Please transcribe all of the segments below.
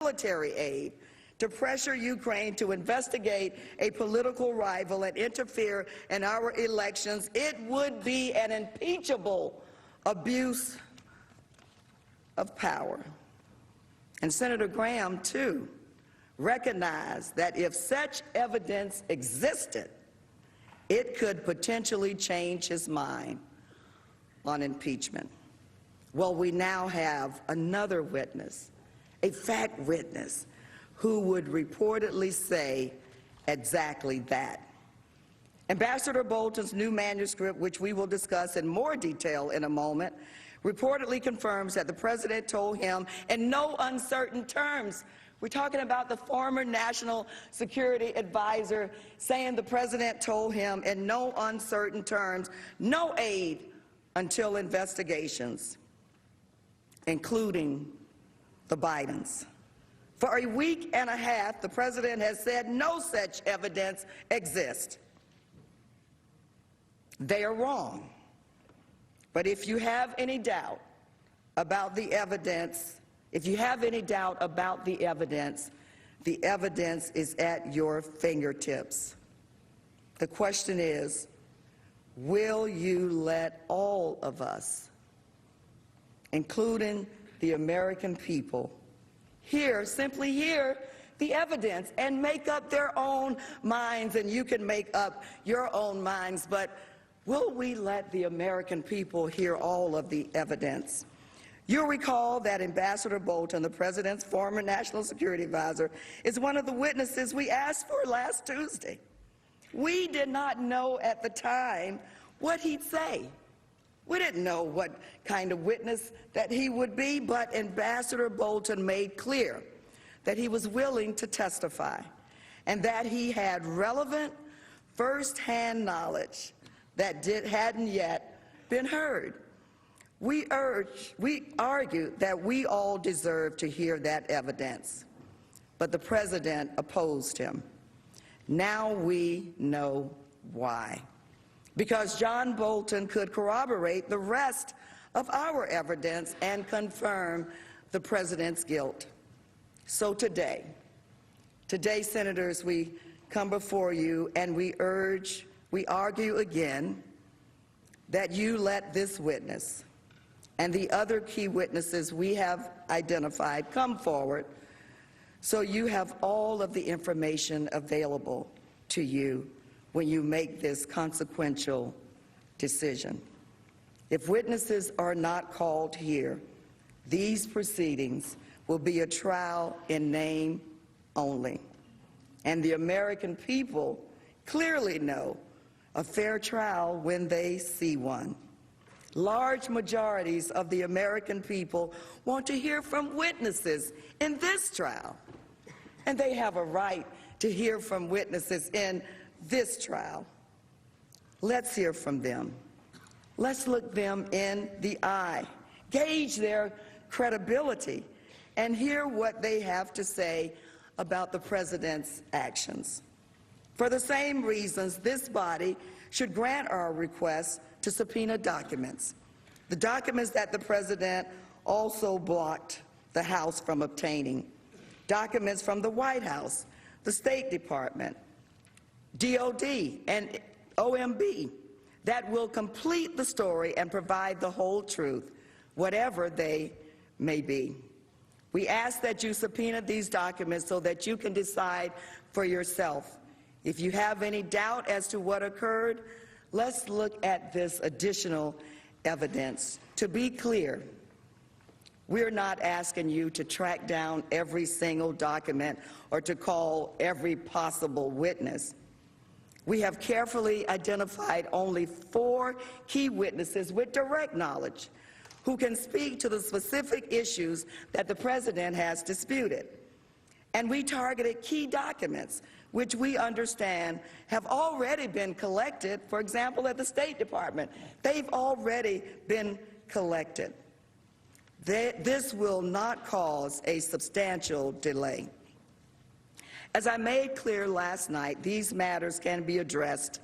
military aid to pressure Ukraine to investigate a political rival and interfere in our elections, it would be an impeachable abuse of power. And Senator Graham, too, recognized that if such evidence existed, it could potentially change his mind on impeachment. Well, we now have another witness, a fact witness, who would reportedly say exactly that. Ambassador Bolton's new manuscript, which we will discuss in more detail in a moment, reportedly confirms that the president told him in no uncertain terms. We're talking about the former national security advisor saying the president told him in no uncertain terms, no aid until investigations, including the Bidens. For a week and a half, the president has said no such evidence exists. They are wrong. But if you have any doubt about the evidence, the evidence is at your fingertips. The question is, will you let all of us, including the American people, simply hear the evidence and make up their own minds? And you can make up your own minds, but will we let the American people hear all of the evidence? You'll recall that Ambassador Bolton, the president's former national security advisor, is one of the witnesses we asked for last Tuesday. We did not know at the time what he'd say. We didn't know what kind of witness that he would be, but Ambassador Bolton made clear that he was willing to testify and that he had relevant first-hand knowledge that hadn't yet been heard. We argued that we all deserve to hear that evidence, but the president opposed him. Now we know why. Because John Bolton could corroborate the rest of our evidence and confirm the president's guilt. So today, senators, we come before you and we argue again that you let this witness and the other key witnesses we have identified come forward so you have all of the information available to you when you make this consequential decision. If witnesses are not called here, these proceedings will be a trial in name only. And the American people clearly know a fair trial when they see one. Large majorities of the American people want to hear from witnesses in this trial, and they have a right to hear from witnesses in this trial. Let's hear from them. Let's look them in the eye, gauge their credibility, and hear what they have to say about the president's actions. For the same reasons, this body should grant our request to subpoena documents, the documents that the president also blocked the House from obtaining, documents from the White House, the State Department, DOD, and OMB that will complete the story and provide the whole truth, whatever they may be. We ask that you subpoena these documents so that you can decide for yourself. If you have any doubt as to what occurred, let's look at this additional evidence. To be clear, we're not asking you to track down every single document or to call every possible witness. We have carefully identified only 4 key witnesses with direct knowledge who can speak to the specific issues that the president has disputed. And we targeted key documents which we understand have already been collected, for example, at the State Department. They've already been collected. This will not cause a substantial delay. As I made clear last night, these matters can be addressed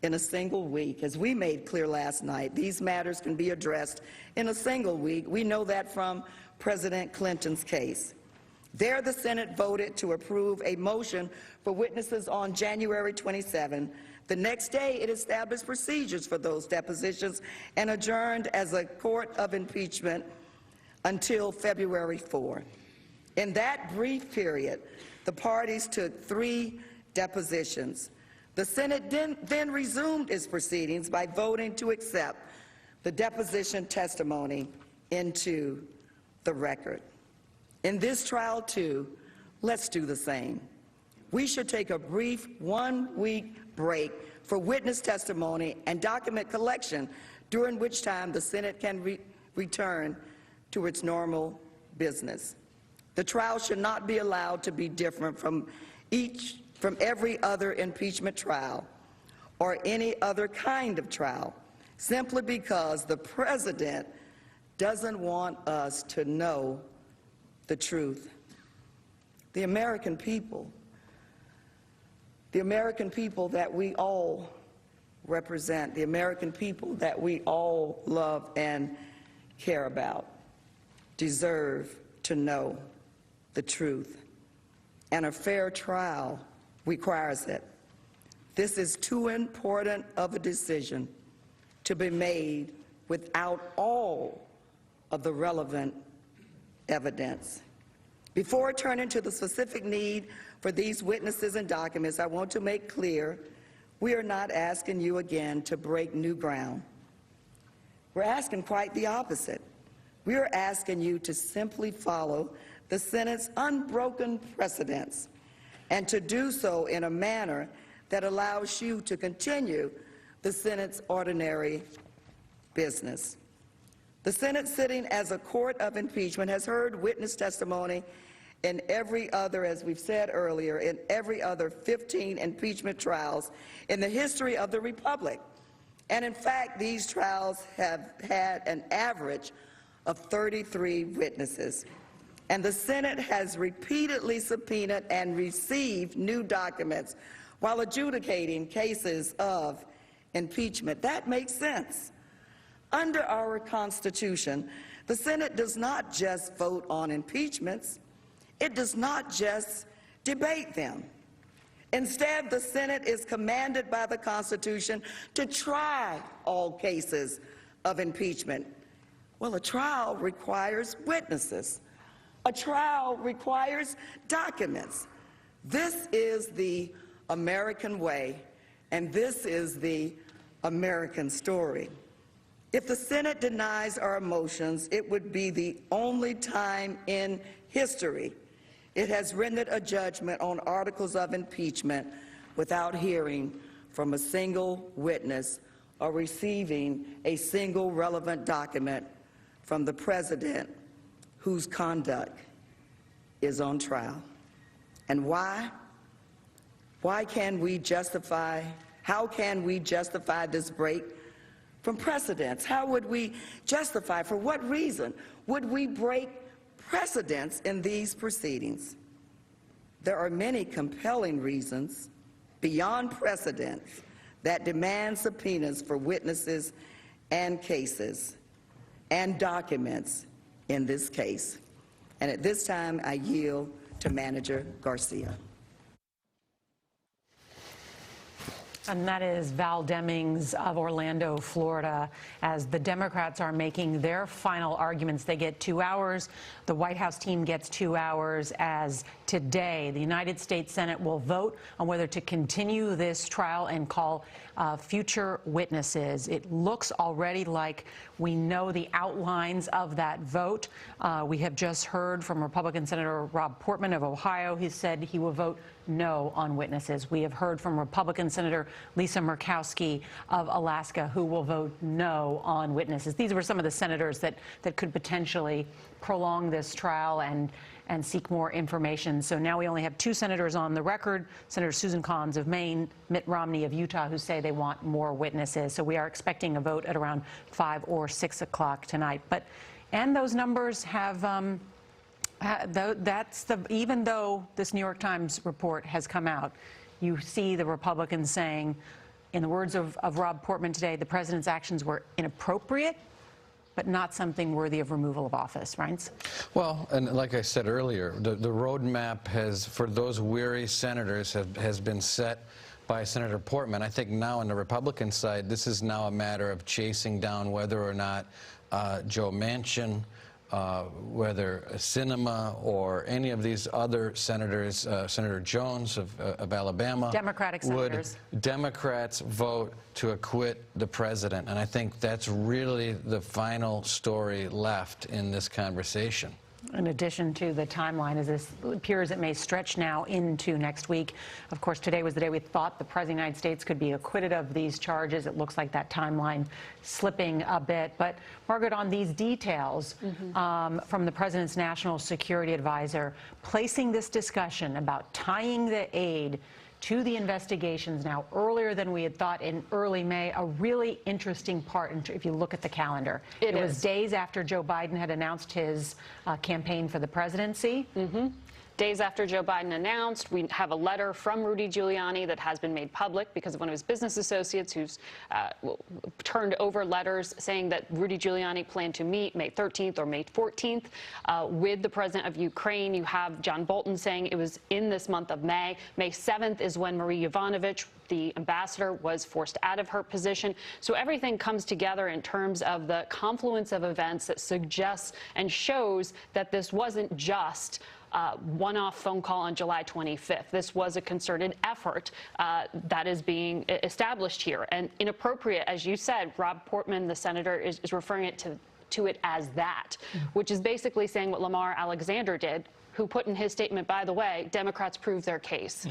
in a single week. As we made clear last night, these matters can be addressed in a single week. We know that from President Clinton's case. There, the Senate voted to approve a motion for witnesses on January 27. The next day, it established procedures for those depositions and adjourned as a court of impeachment until February 4. In that brief period, the parties took 3 depositions. The Senate then resumed its proceedings by voting to accept the deposition testimony into the record. In this trial, too, let's do the same. We should take a brief 1-week break for witness testimony and document collection, during which time the Senate can return to its normal business. The trial should not be allowed to be different from every other impeachment trial or any other kind of trial, simply because the President doesn't want us to know the truth. The American people that we all represent, the American people that we all love and care about, deserve to know the truth. And a fair trial requires it. This is too important of a decision to be made without all of the relevant evidence. Before turning to the specific need for these witnesses and documents, I want to make clear we are not asking you again to break new ground. We're asking quite the opposite. We are asking you to simply follow the Senate's unbroken precedents and to do so in a manner that allows you to continue the Senate's ordinary business. The Senate, sitting as a court of impeachment, has heard witness testimony in every other, as we've said earlier, in every other 15 impeachment trials in the history of the Republic. And in fact, these trials have had an average of 33 witnesses. And the Senate has repeatedly subpoenaed and received new documents while adjudicating cases of impeachment. That makes sense. Under our Constitution, the Senate does not just vote on impeachments. It does not just debate them. Instead, the Senate is commanded by the Constitution to try all cases of impeachment. Well, a trial requires witnesses. A trial requires documents. This is the American way, and this is the American story. If the Senate denies our motions, it would be the only time in history it has rendered a judgment on articles of impeachment without hearing from a single witness or receiving a single relevant document from the President whose conduct is on trial. And why? How can we justify this break from precedents? How would we justify, for what reason would we break precedents in these proceedings? There are many compelling reasons beyond precedents that demand subpoenas for witnesses and cases and documents in this case. And at this time, I yield to Manager Garcia. And that is Val Demings of Orlando, Florida. As the Democrats are making their final arguments, they get 2 hours. The White House team gets 2 hours, as today the United States Senate will vote on whether to continue this trial and call future witnesses. It looks already like we know the outlines of that vote. We have just heard from Republican Senator Rob Portman of Ohio. He said he will vote no on witnesses. We have heard from Republican Senator Lisa Murkowski of Alaska, who will vote no on witnesses. These were some of the senators that could potentially prolong this trial and seek more information. So now we only have 2 senators on the record, Senator Susan Collins of Maine, Mitt Romney of Utah, who say they want more witnesses. So we are expecting a vote at around 5 or 6 o'clock tonight. And those numbers have, even though this New York Times report has come out, you see the Republicans saying, in the words of Rob Portman today, the president's actions were inappropriate, but not something worthy of removal of office, right? Well, and like I said earlier, the roadmap has, for those weary senators, has been set by Senator Portman. I think now on the Republican side, this is now a matter of chasing down whether or not Joe Manchin, whether Sinema or any of these other senators, Senator Jones of Alabama, Democratic senators, would Democrats vote to acquit the president. And I think that's really the final story left in this conversation. In addition to the timeline, as this appears it may stretch now into next week. Of course, today was the day we thought the President of the United States could be acquitted of these charges. It looks like that timeline slipping a bit. But, Margaret, on these details from the President's National Security Advisor, placing this discussion about tying the aid to the investigations now earlier than we had thought in early May, a really interesting part if you look at the calendar. It was days after Joe Biden had announced his campaign for the presidency. Days after Joe Biden announced, we have a letter from Rudy Giuliani that has been made public because of one of his business associates who's turned over letters saying that Rudy Giuliani planned to meet May 13th or May 14th with the president of Ukraine. You have John Bolton saying it was in this month of May. May 7th is when Marie Yovanovitch, the ambassador, was forced out of her position. So everything comes together in terms of the confluence of events that suggests and shows that this wasn't just one-off phone call on July 25th. This was a concerted effort that is being established here. And inappropriate, as you said, Rob Portman, the senator, is referring to it as that, which is basically saying what Lamar Alexander did, who put in his statement, by the way, Democrats proved their case,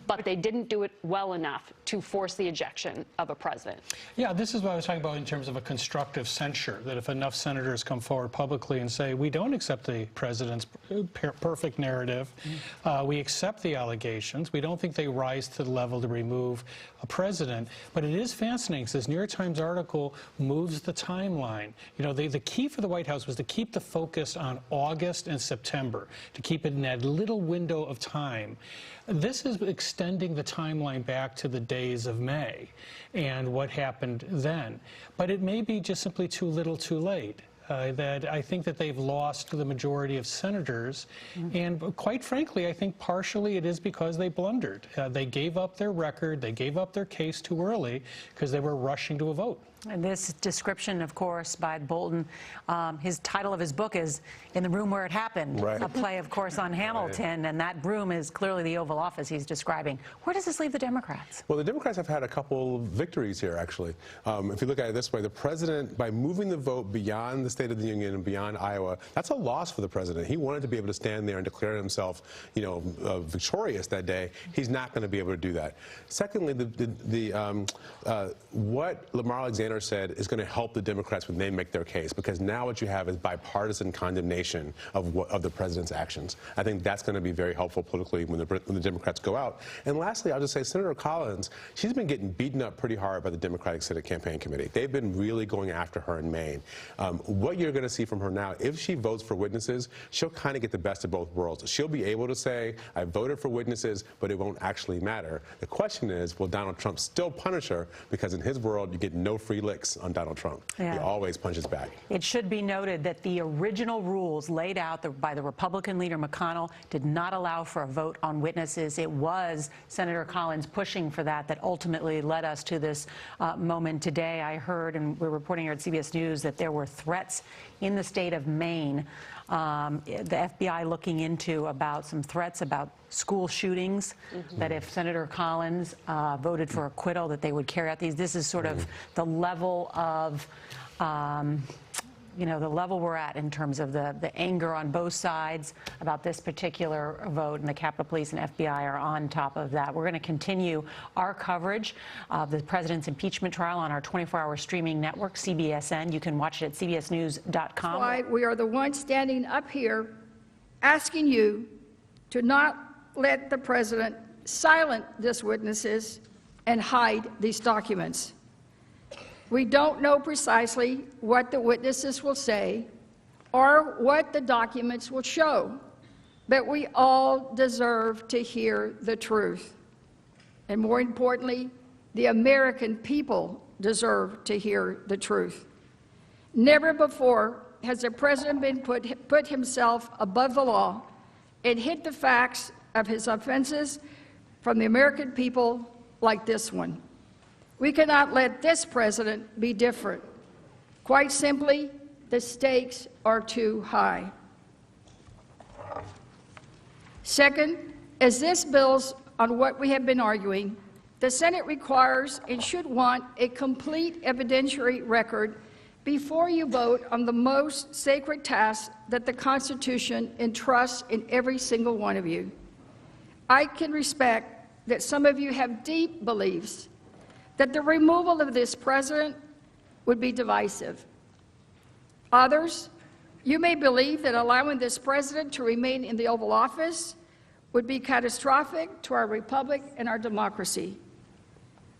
but they didn't do it well enough to force the ejection of a president. Yeah, this is what I was talking about in terms of a constructive censure, that if enough senators come forward publicly and say, we don't accept the president's perfect narrative, we accept the allegations, we don't think they rise to the level to remove a president. But it is fascinating, because this New York Times article moves the timeline. You know, the key for the White House was to keep the focus on August and September, to keep it in that little window of time. This is extending the timeline back to the days of May and what happened then. But it may be just simply too little too late. That I think that they've lost the majority of senators. And quite frankly, I think partially it is because they blundered. They gave up their record, they gave up their case too early because they were rushing to a vote. And this description, of course, by Bolton, his title of his book is In the Room Where It Happened, a play, of course, on Hamilton, and that room is clearly the Oval Office he's describing. Where does this leave the Democrats? Well, the Democrats have had a couple victories here, actually. If you look at it this way, the president, by moving the vote beyond the State of the Union and beyond Iowa, that's a loss for the president. He wanted to be able to stand there and declare himself, you know, victorious that day. He's not going to be able to do that. Secondly, what Lamar Alexander said is going to help the Democrats when they make their case, because now what you have is bipartisan condemnation of the president's actions. I think that's going to be very helpful politically when the Democrats go out. And lastly, I'll just say Senator Collins, she's been getting beaten up pretty hard by the Democratic Senate Campaign Committee. They've been really going after her in Maine. What you're going to see from her now, if she votes for witnesses, she'll kind of get the best of both worlds. She'll be able to say, I voted for witnesses, but it won't actually matter. The question is, will Donald Trump still punish her? Because in his world, you get no free licks on Donald Trump. He always punches back. It should be noted that the original rules laid out by the Republican leader McConnell did not allow for a vote on witnesses. It was Senator Collins pushing for that ultimately led us to this moment today. I heard, and we're reporting here at CBS News, that there were threats in the state of Maine. The FBI looking into some threats about school shootings, that if Senator Collins voted for acquittal, that they would carry out these. This is sort of the level of, you know, the level we're at in terms of the anger on both sides about this particular vote, and the Capitol Police and FBI are on top of that. We're going to continue our coverage of the president's impeachment trial on our 24-hour streaming network, CBSN. You can watch it at cbsnews.com. That's why we are the ones standing up here asking you to not let the president silence these witnesses and hide these documents. We don't know precisely what the witnesses will say or what the documents will show, but we all deserve to hear the truth. And more importantly, the American people deserve to hear the truth. Never before has a president been put himself above the law and hid the facts of his offenses from the American people like this one. We cannot let this president be different. Quite simply, the stakes are too high. Second, as this builds on what we have been arguing, the Senate requires and should want a complete evidentiary record before you vote on the most sacred task that the Constitution entrusts in every single one of you. I can respect that some of you have deep beliefs that the removal of this president would be divisive. Others, you may believe that allowing this president to remain in the Oval Office would be catastrophic to our republic and our democracy.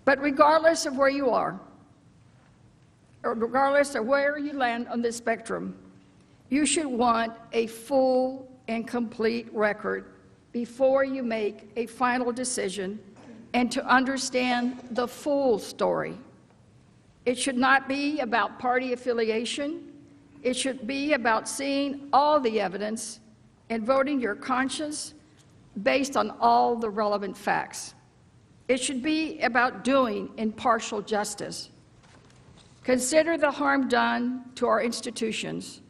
But regardless of where you are, or regardless of where you land on this spectrum, you should want a full and complete record before you make a final decision and to understand the full story. It should not be about party affiliation. It should be about seeing all the evidence and voting your conscience based on all the relevant facts. It should be about doing impartial justice. Consider the harm done to our institutions,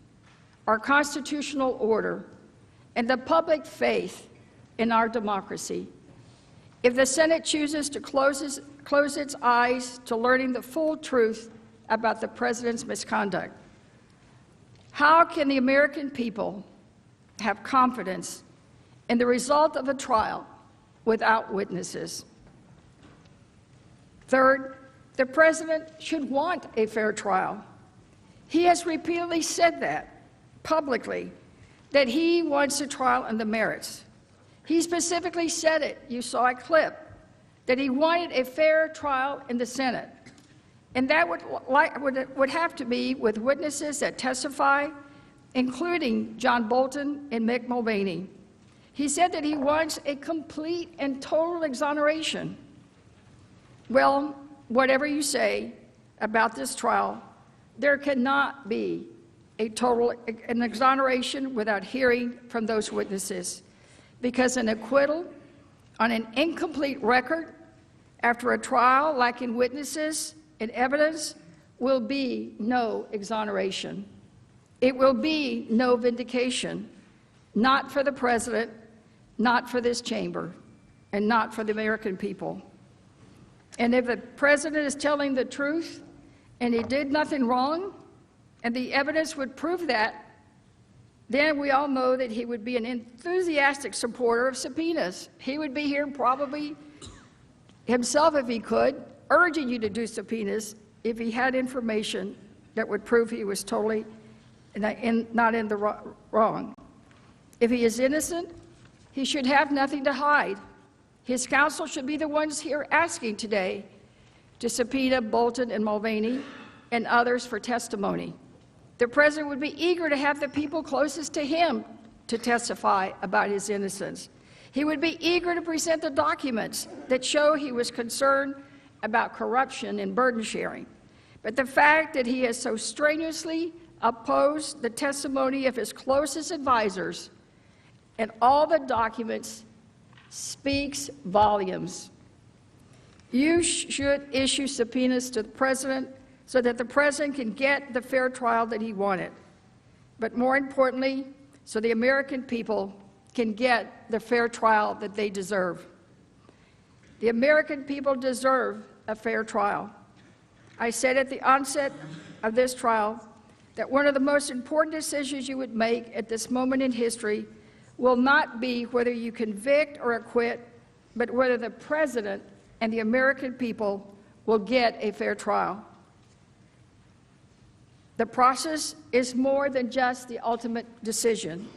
our constitutional order, and the public faith in our democracy. If the Senate chooses to close its eyes to learning the full truth about the president's misconduct, how can the American people have confidence in the result of a trial without witnesses? Third, the president should want a fair trial. He has repeatedly said that publicly, that he wants a trial on the merits. He specifically said it, you saw a clip, that he wanted a fair trial in the Senate. And that would have to be with witnesses that testify, including John Bolton and Mick Mulvaney. He said that he wants a complete and total exoneration. Well, whatever you say about this trial, there cannot be an exoneration without hearing from those witnesses, because an acquittal on an incomplete record after a trial lacking witnesses and evidence will be no exoneration. It will be no vindication, not for the president, not for this chamber, and not for the American people. And if the president is telling the truth and he did nothing wrong, and the evidence would prove that, then we all know that he would be an enthusiastic supporter of subpoenas. He would be here probably himself, if he could, urging you to do subpoenas if he had information that would prove he was totally not in the wrong. If he is innocent, he should have nothing to hide. His counsel should be the ones here asking today to subpoena Bolton and Mulvaney and others for testimony. The president would be eager to have the people closest to him to testify about his innocence. He would be eager to present the documents that show he was concerned about corruption and burden sharing. But the fact that he has so strenuously opposed the testimony of his closest advisors and all the documents speaks volumes. You should issue subpoenas to the president so that the president can get the fair trial that he wanted. But more importantly, so the American people can get the fair trial that they deserve. The American people deserve a fair trial. I said at the onset of this trial that one of the most important decisions you would make at this moment in history will not be whether you convict or acquit, but whether the president and the American people will get a fair trial. The process is more than just the ultimate decision,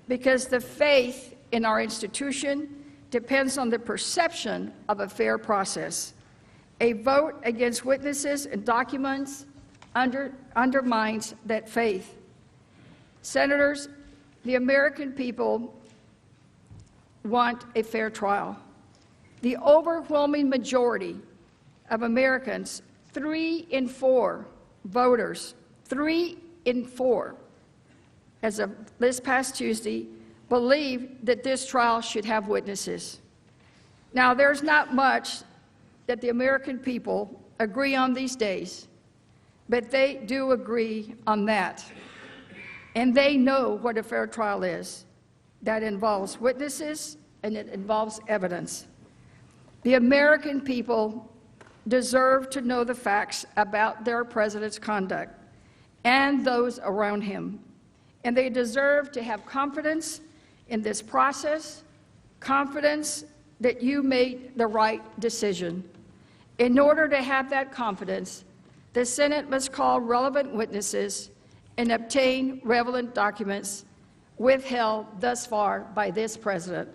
because the faith in our institution depends on the perception of a fair process. A vote against witnesses and documents undermines that faith. Senators, the American people want a fair trial. The overwhelming majority of Americans, 3 in 4 voters, 3 in 4, as of this past Tuesday, believe that this trial should have witnesses. Now, there's not much that the American people agree on these days, but they do agree on that. And they know what a fair trial is. That involves witnesses and it involves evidence. The American people deserve to know the facts about their president's conduct and those around him. And they deserve to have confidence in this process, confidence that you made the right decision. In order to have that confidence, the Senate must call relevant witnesses and obtain relevant documents withheld thus far by this president.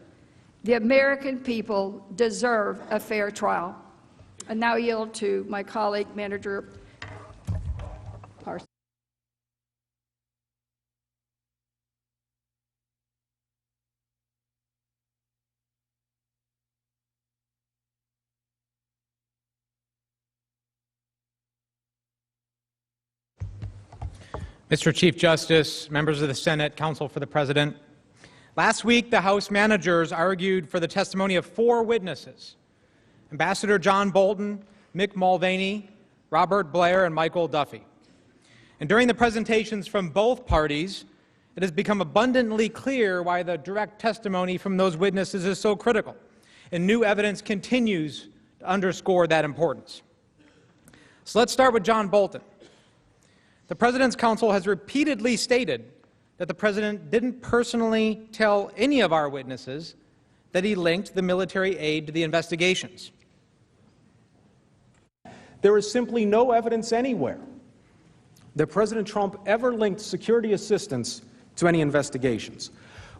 The American people deserve a fair trial. I now yield to my colleague, Manager Parsons. Mr. Chief Justice, members of the Senate, counsel for the President. Last week, the House managers argued for the testimony of 4 witnesses: Ambassador John Bolton, Mick Mulvaney, Robert Blair, and Michael Duffy. And during the presentations from both parties, it has become abundantly clear why the direct testimony from those witnesses is so critical, and new evidence continues to underscore that importance. So let's start with John Bolton. The President's counsel has repeatedly stated that the President didn't personally tell any of our witnesses that he linked the military aid to the investigations. There is simply no evidence anywhere that President Trump ever linked security assistance to any investigations.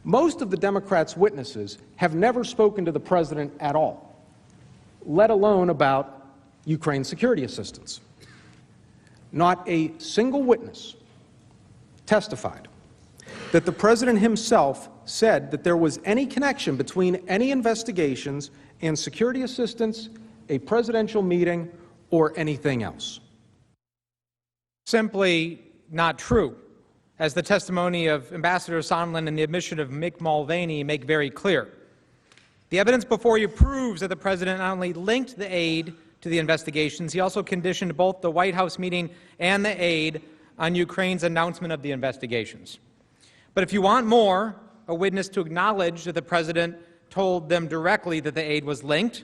Most of the Democrats' witnesses have never spoken to the President at all, let alone about Ukraine security assistance. Not a single witness testified that the President himself said that there was any connection between any investigations and security assistance, a presidential meeting, or anything else. Simply not true, as the testimony of Ambassador Sondland and the admission of Mick Mulvaney make very clear. The evidence before you proves that the President not only linked the aid to the investigations, he also conditioned both the White House meeting and the aid on Ukraine's announcement of the investigations. But if you want more, a witness to acknowledge that the President told them directly that the aid was linked,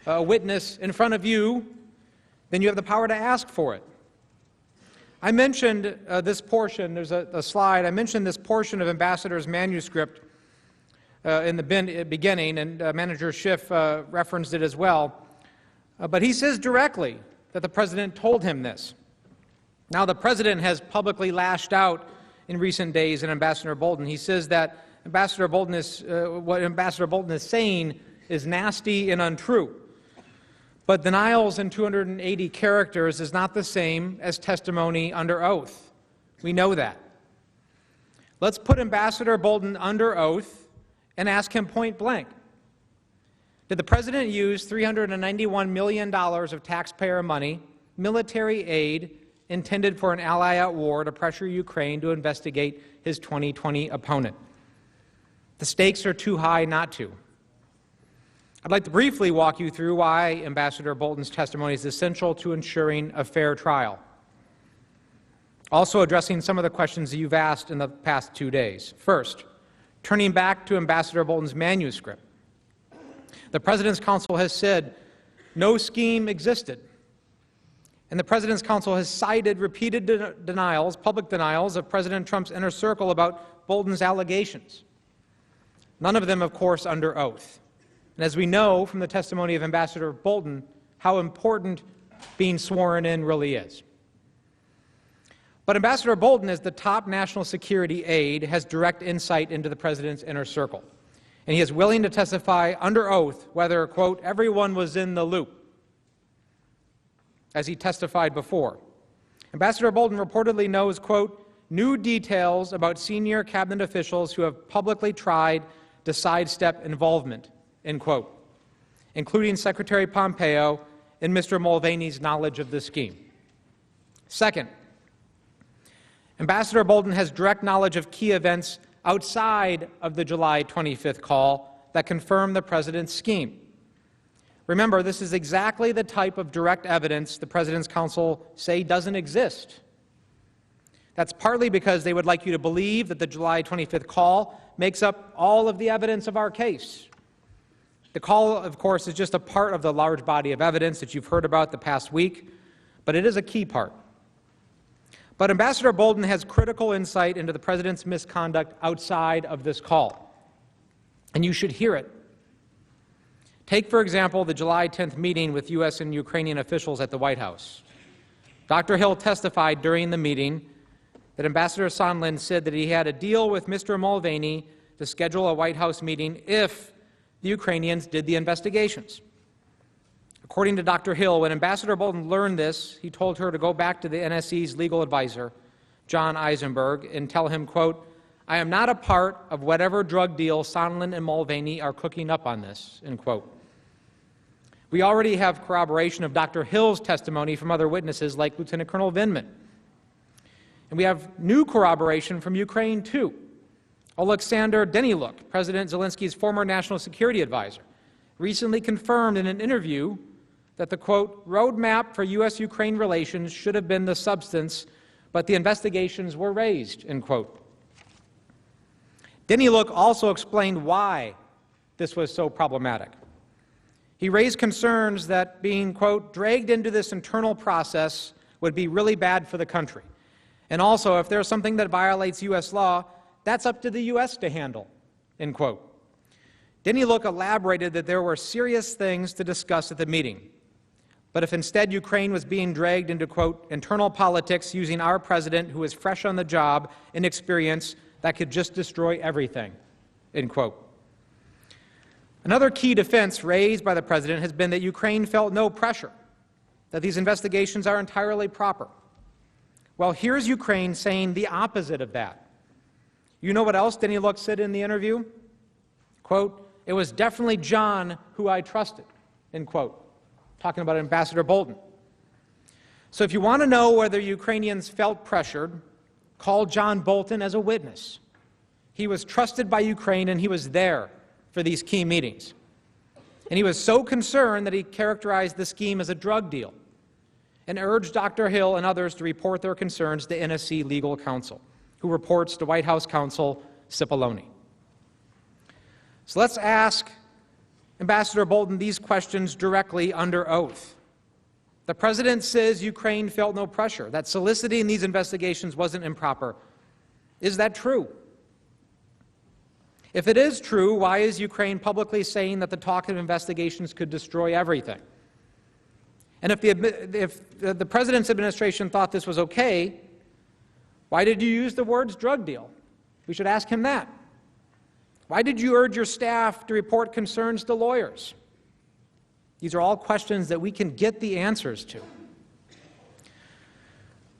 a witness in front of you, then you have the power to ask for it. I mentioned this portion, there's a slide, I mentioned this portion of Ambassador's manuscript in the beginning, and Manager Schiff referenced it as well. But he says directly that the President told him this. Now, the President has publicly lashed out in recent days at Ambassador Bolton. He says that what Ambassador Bolton is saying is nasty and untrue. But denials in 280 characters is not the same as testimony under oath. We know that. Let's put Ambassador Bolton under oath and ask him point blank. Did the President use $391 million of taxpayer money, military aid, intended for an ally at war to pressure Ukraine to investigate his 2020 opponent? The stakes are too high not to. I'd like to briefly walk you through why Ambassador Bolton's testimony is essential to ensuring a fair trial. Also addressing some of the questions that you've asked in the past 2 days. First, turning back to Ambassador Bolton's manuscript. The President's counsel has said no scheme existed. And the President's counsel has cited repeated denials, public denials, of President Trump's inner circle about Bolton's allegations. None of them, of course, under oath. And as we know from the testimony of Ambassador Bolton, how important being sworn in really is. But Ambassador Bolton, as the top national security aide, has direct insight into the President's inner circle. And he is willing to testify under oath whether, quote, everyone was in the loop, as he testified before. Ambassador Bolton reportedly knows, quote, new details about senior cabinet officials who have publicly tried to sidestep involvement, end quote, including Secretary Pompeo and Mr. Mulvaney's knowledge of the scheme. Second, Ambassador Bolton has direct knowledge of key events outside of the July 25th call that confirm the president's scheme. Remember, this is exactly the type of direct evidence the President's counsel say doesn't exist. That's partly because they would like you to believe that the July 25th call makes up all of the evidence of our case. The call, of course, is just a part of the large body of evidence that you've heard about the past week, but it is a key part. But Ambassador Bolton has critical insight into the President's misconduct outside of this call, and you should hear it. Take, for example, the July 10th meeting with U.S. and Ukrainian officials at the White House. Dr. Hill testified during the meeting that Ambassador Sondland said that he had a deal with Mr. Mulvaney to schedule a White House meeting if the Ukrainians did the investigations. According to Dr. Hill, when Ambassador Bolton learned this, he told her to go back to the NSC's legal advisor, John Eisenberg, and tell him, quote, "I am not a part of whatever drug deal Sondland and Mulvaney are cooking up on this," end quote. We already have corroboration of Dr. Hill's testimony from other witnesses like Lieutenant Colonel Vindman. And we have new corroboration from Ukraine, too. Oleksandr Daniluk, President Zelensky's former national security advisor, recently confirmed in an interview that the, quote, "roadmap for U.S.-Ukraine relations should have been the substance, but the investigations were raised," end quote. Daniluk also explained why this was so problematic. He raised concerns that being, quote, "dragged into this internal process would be really bad for the country. And also, if there's something that violates U.S. law, that's up to the U.S. to handle," end quote. Daniluk elaborated that there were serious things to discuss at the meeting. But if instead Ukraine was being dragged into, quote, "internal politics using our president who is fresh on the job, inexperienced, that could just destroy everything," end quote. Another key defense raised by the president has been that Ukraine felt no pressure, that these investigations are entirely proper. Well, here's Ukraine saying the opposite of that. You know what else Daniluk said in the interview? Quote, "It was definitely John who I trusted," end quote, talking about Ambassador Bolton. So if you want to know whether Ukrainians felt pressured, call John Bolton as a witness. He was trusted by Ukraine and he was there for these key meetings. And he was so concerned that he characterized the scheme as a drug deal and urged Dr. Hill and others to report their concerns to NSC legal counsel, who reports to White House counsel Cipollone. So let's ask Ambassador Bolton these questions directly under oath. The president says Ukraine felt no pressure, that soliciting these investigations wasn't improper. Is that true? If it is true, why is Ukraine publicly saying that the talk of investigations could destroy everything? And if the president's administration thought this was okay, why did you use the words drug deal? We should ask him that. Why did you urge your staff to report concerns to lawyers? These are all questions that we can get the answers to.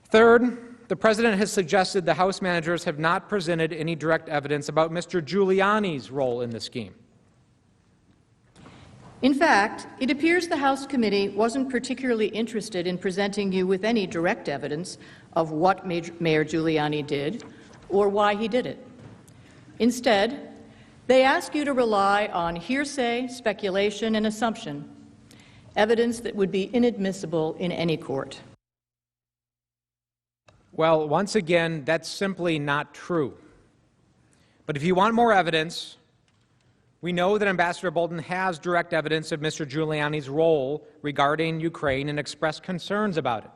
Third, the president has suggested the House managers have not presented any direct evidence about Mr. Giuliani's role in the scheme. In fact, it appears the House committee wasn't particularly interested in presenting you with any direct evidence of what Mayor Giuliani did or why he did it. Instead, they ask you to rely on hearsay, speculation, and assumption, evidence that would be inadmissible in any court. Well, once again, that's simply not true. But if you want more evidence, we know that Ambassador Bolton has direct evidence of Mr. Giuliani's role regarding Ukraine and expressed concerns about it.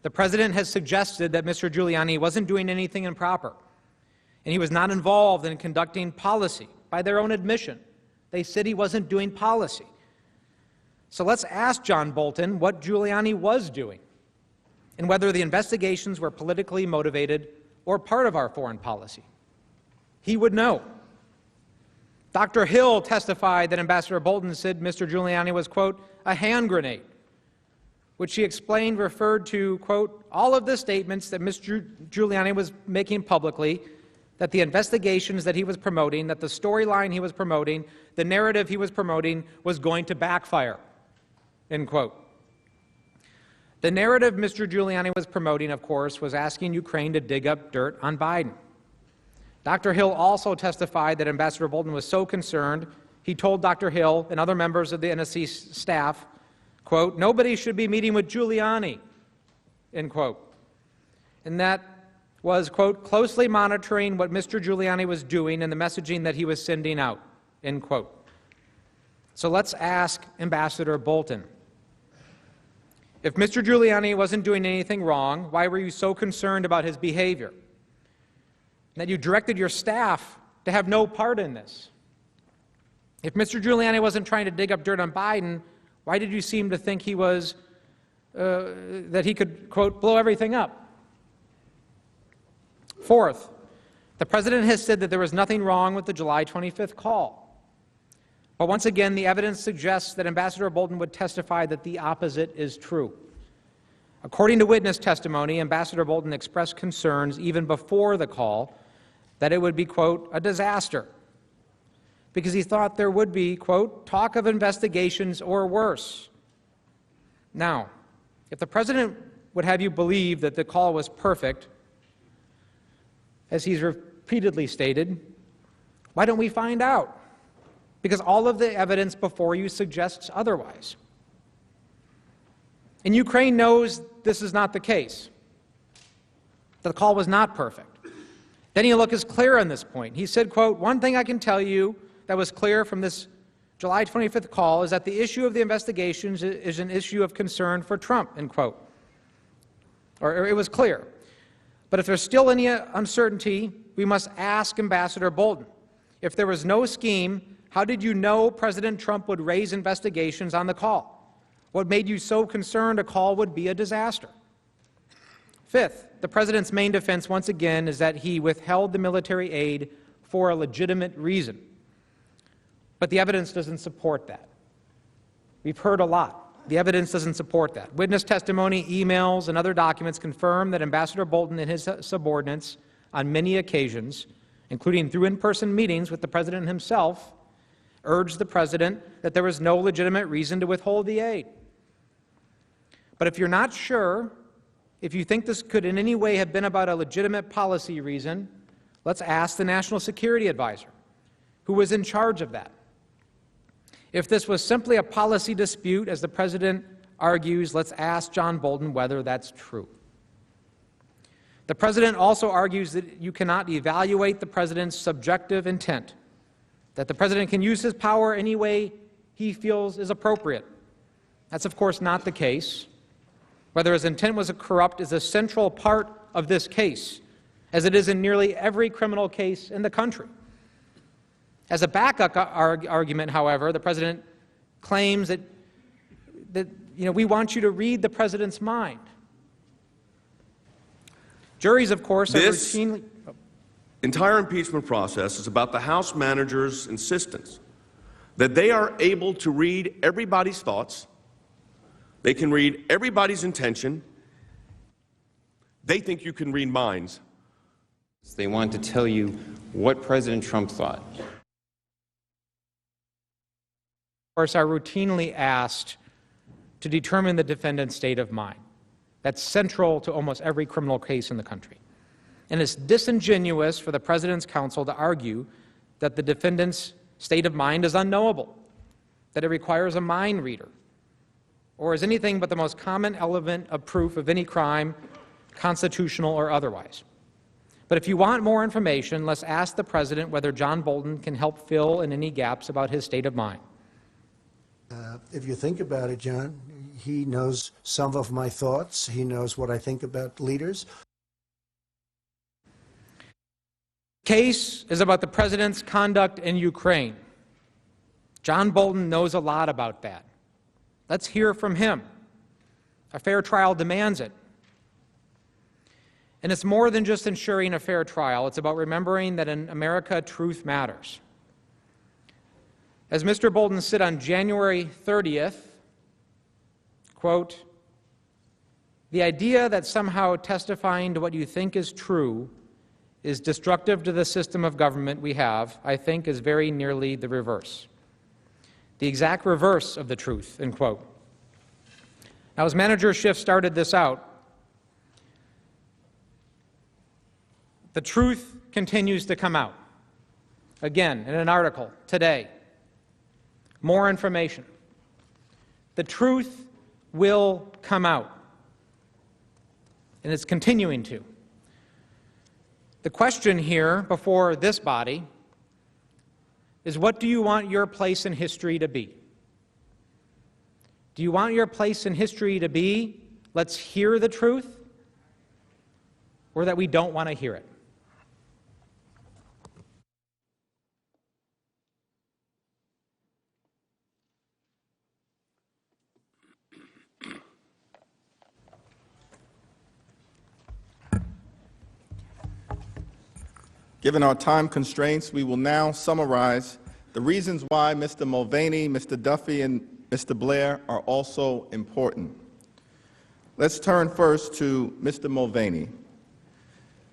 The president has suggested that Mr. Giuliani wasn't doing anything improper, and he was not involved in conducting policy. By their own admission, they said he wasn't doing policy. So let's ask John Bolton what Giuliani was doing, and whether the investigations were politically motivated or part of our foreign policy. He would know. Dr. Hill testified that Ambassador Bolton said Mr. Giuliani was, quote, "a hand grenade," which she explained referred to, quote, all of the statements that Mr. Giuliani was making publicly, that the investigations that he was promoting, that the storyline he was promoting, the narrative he was promoting was going to backfire, end quote. The narrative Mr. Giuliani was promoting, of course, was asking Ukraine to dig up dirt on Biden. Dr. Hill also testified that Ambassador Bolton was so concerned, he told Dr. Hill and other members of the NSC staff, quote, "Nobody should be meeting with Giuliani," end quote. And that was, quote, "closely monitoring what Mr. Giuliani was doing and the messaging that he was sending out," end quote. So let's ask Ambassador Bolton. If Mr. Giuliani wasn't doing anything wrong, why were you so concerned about his behavior? That you directed your staff to have no part in this. If Mr. Giuliani wasn't trying to dig up dirt on Biden, why did you seem to think he was, that he could, quote, blow everything up? Fourth, the President has said that there was nothing wrong with the July 25th call. But once again, the evidence suggests that Ambassador Bolton would testify that the opposite is true. According to witness testimony, Ambassador Bolton expressed concerns even before the call that it would be, quote, a disaster, because he thought there would be, quote, talk of investigations or worse. Now, if the President would have you believe that the call was perfect, as he's repeatedly stated, why don't we find out? Because all of the evidence before you suggests otherwise. And Ukraine knows this is not the case. The call was not perfect. Daniluk is clear on this point. He said, quote, "One thing I can tell you that was clear from this July 25th call is that the issue of the investigations is an issue of concern for Trump," end quote. Or it was clear. But if there's still any uncertainty, we must ask Ambassador Bolton. If there was no scheme, how did you know President Trump would raise investigations on the call? What made you so concerned a call would be a disaster? Fifth, the President's main defense, once again, is that he withheld the military aid for a legitimate reason. But the evidence doesn't support that. We've heard a lot. The evidence doesn't support that. Witness testimony, emails, and other documents confirm that Ambassador Bolton and his subordinates, on many occasions, including through in-person meetings with the President himself, urged the President that there was no legitimate reason to withhold the aid. But if you're not sure, if you think this could in any way have been about a legitimate policy reason, let's ask the National Security Advisor, who was in charge of that. If this was simply a policy dispute, as the President argues, let's ask John Bolton whether that's true. The President also argues that you cannot evaluate the President's subjective intent, that the President can use his power any way he feels is appropriate. That's, of course, not the case. Whether his intent was corrupt is a central part of this case, as it is in nearly every criminal case in the country. As a backup argument, however, the President claims that we want you to read the President's mind. Juries, of course, are routinely... entire impeachment process is about the House manager's insistence that they are able to read everybody's thoughts, they can read everybody's intention, they think you can read minds. They want to tell you what President Trump thought. Of course, are routinely asked to determine the defendant's state of mind. That's central to almost every criminal case in the country. And it's disingenuous for the President's counsel to argue that the defendant's state of mind is unknowable, that it requires a mind reader, or is anything but the most common element of proof of any crime, constitutional or otherwise. But if you want more information, let's ask the President whether John Bolton can help fill in any gaps about his state of mind. If you think about it, John, he knows some of my thoughts. He knows what I think about leaders. The case is about the President's conduct in Ukraine. John Bolton knows a lot about that. Let's hear from him. A fair trial demands it. And it's more than just ensuring a fair trial. It's about remembering that in America, truth matters. As Mr. Bolton said on January 30th, quote, "The idea that somehow testifying to what you think is true is destructive to the system of government we have, I think, is very nearly the reverse. The exact reverse of the truth," end quote. Now, as Manager Schiff started this out, the truth continues to come out. Again, in an article today, more information. The truth will come out, and it's continuing to. The question here before this body is, what do you want your place in history to be? Do you want your place in history to be, let's hear the truth, or that we don't want to hear it? Given our time constraints, we will now summarize the reasons why Mr. Mulvaney, Mr. Duffy, and Mr. Blair are also important. Let's turn first to Mr. Mulvaney.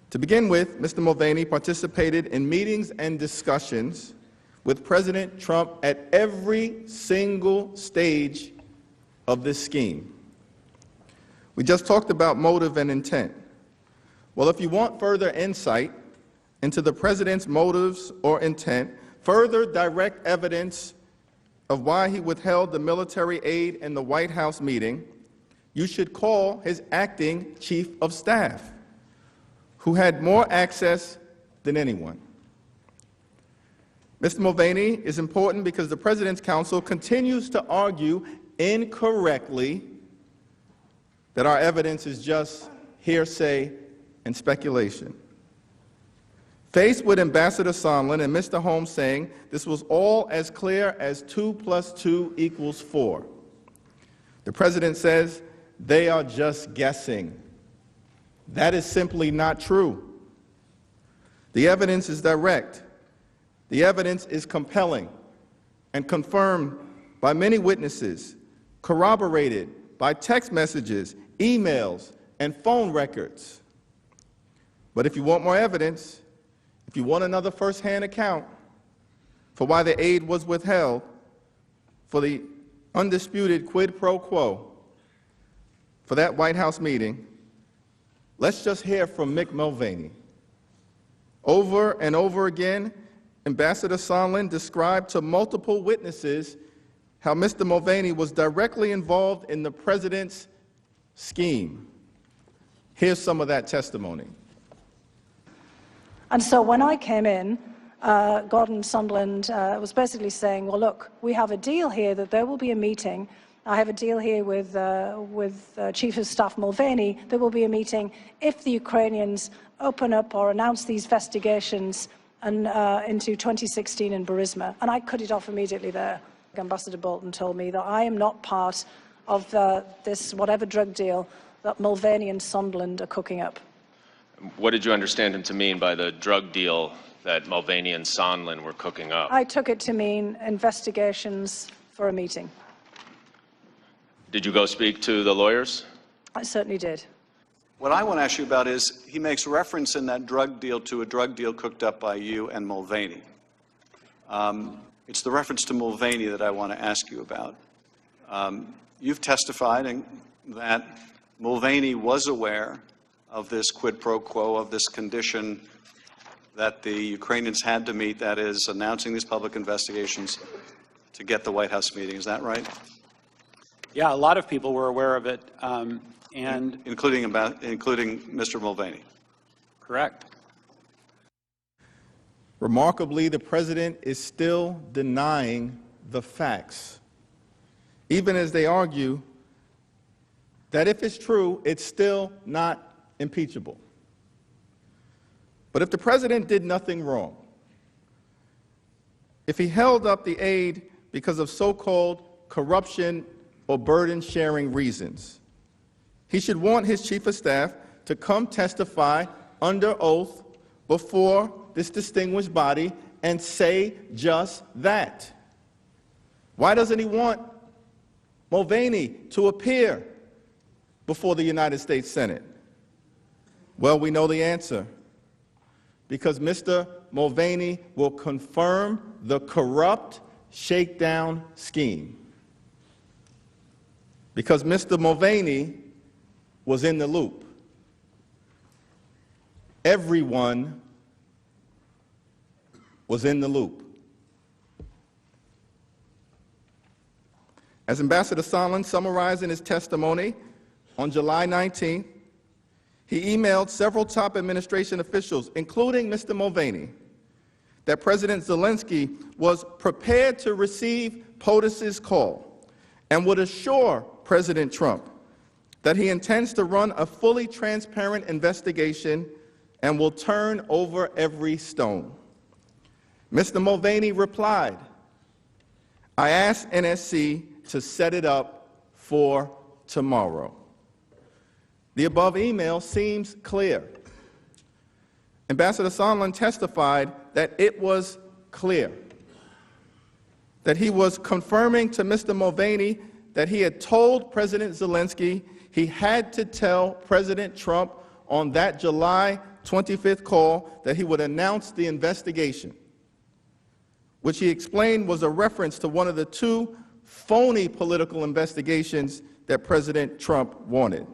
To begin with, Mr. Mulvaney participated in meetings and discussions with President Trump at every single stage of this scheme. We just talked about motive and intent. Well, if you want further insight into the President's motives or intent, further direct evidence of why he withheld the military aid in the White House meeting, you should call his acting chief of staff, who had more access than anyone. Mr. Mulvaney is important because the President's counsel continues to argue incorrectly that our evidence is just hearsay and speculation. Faced with Ambassador Sondland and Mr. Holmes saying this was all as clear as 2 + 2 = 4, the President says they are just guessing. That is simply not true. The evidence is direct. The evidence is compelling and confirmed by many witnesses, corroborated by text messages, emails, and phone records. But if you want more evidence, if you want another first-hand account for why the aid was withheld, for the undisputed quid pro quo for that White House meeting, let's just hear from Mick Mulvaney. Over and over again, Ambassador Sondland described to multiple witnesses how Mr. Mulvaney was directly involved in the President's scheme. Here's some of that testimony. And so when I came in, Gordon Sondland was basically saying, well, look, we have a deal here that there will be a meeting. I have a deal here with Chief of Staff Mulvaney. There will be a meeting if the Ukrainians open up or announce these investigations into 2016 in Burisma. And I cut it off immediately there. Ambassador Bolton told me that I am not part of this whatever drug deal that Mulvaney and Sondland are cooking up. What did you understand him to mean by the drug deal that Mulvaney and Sondland were cooking up? I took it to mean investigations for a meeting. Did you go speak to the lawyers? I certainly did. What I want to ask you about is, he makes reference in that drug deal to a drug deal cooked up by you and Mulvaney. It's the reference to Mulvaney that I want to ask you about. You've testified that Mulvaney was aware of this quid pro quo, of this condition that the Ukrainians had to meet, that is, announcing these public investigations to get the White House meeting. Is that right? Yeah, a lot of people were aware of it, and including Mr. Mulvaney. Correct. Remarkably, the President is still denying the facts, even as they argue that if it's true, it's still not impeachable. But if the President did nothing wrong, if he held up the aid because of so-called corruption or burden-sharing reasons, he should want his Chief of Staff to come testify under oath before this distinguished body and say just that. Why doesn't he want Mulvaney to appear before the United States Senate? Well, we know the answer. Because Mr. Mulvaney will confirm the corrupt shakedown scheme. because Mr. Mulvaney was in the loop. Everyone was in the loop. As Ambassador Sondland summarized in his testimony on July 19th, he emailed several top administration officials, including Mr. Mulvaney, that President Zelensky was prepared to receive POTUS's call and would assure President Trump that he intends to run a fully transparent investigation and will turn over every stone. Mr. Mulvaney replied, "I asked NSC to set it up for tomorrow." The above email seems clear. Ambassador Sondland testified that it was clear, that he was confirming to Mr. Mulvaney that he had told President Zelensky he had to tell President Trump on that July 25th call that he would announce the investigation, which he explained was a reference to one of the two phony political investigations that President Trump wanted.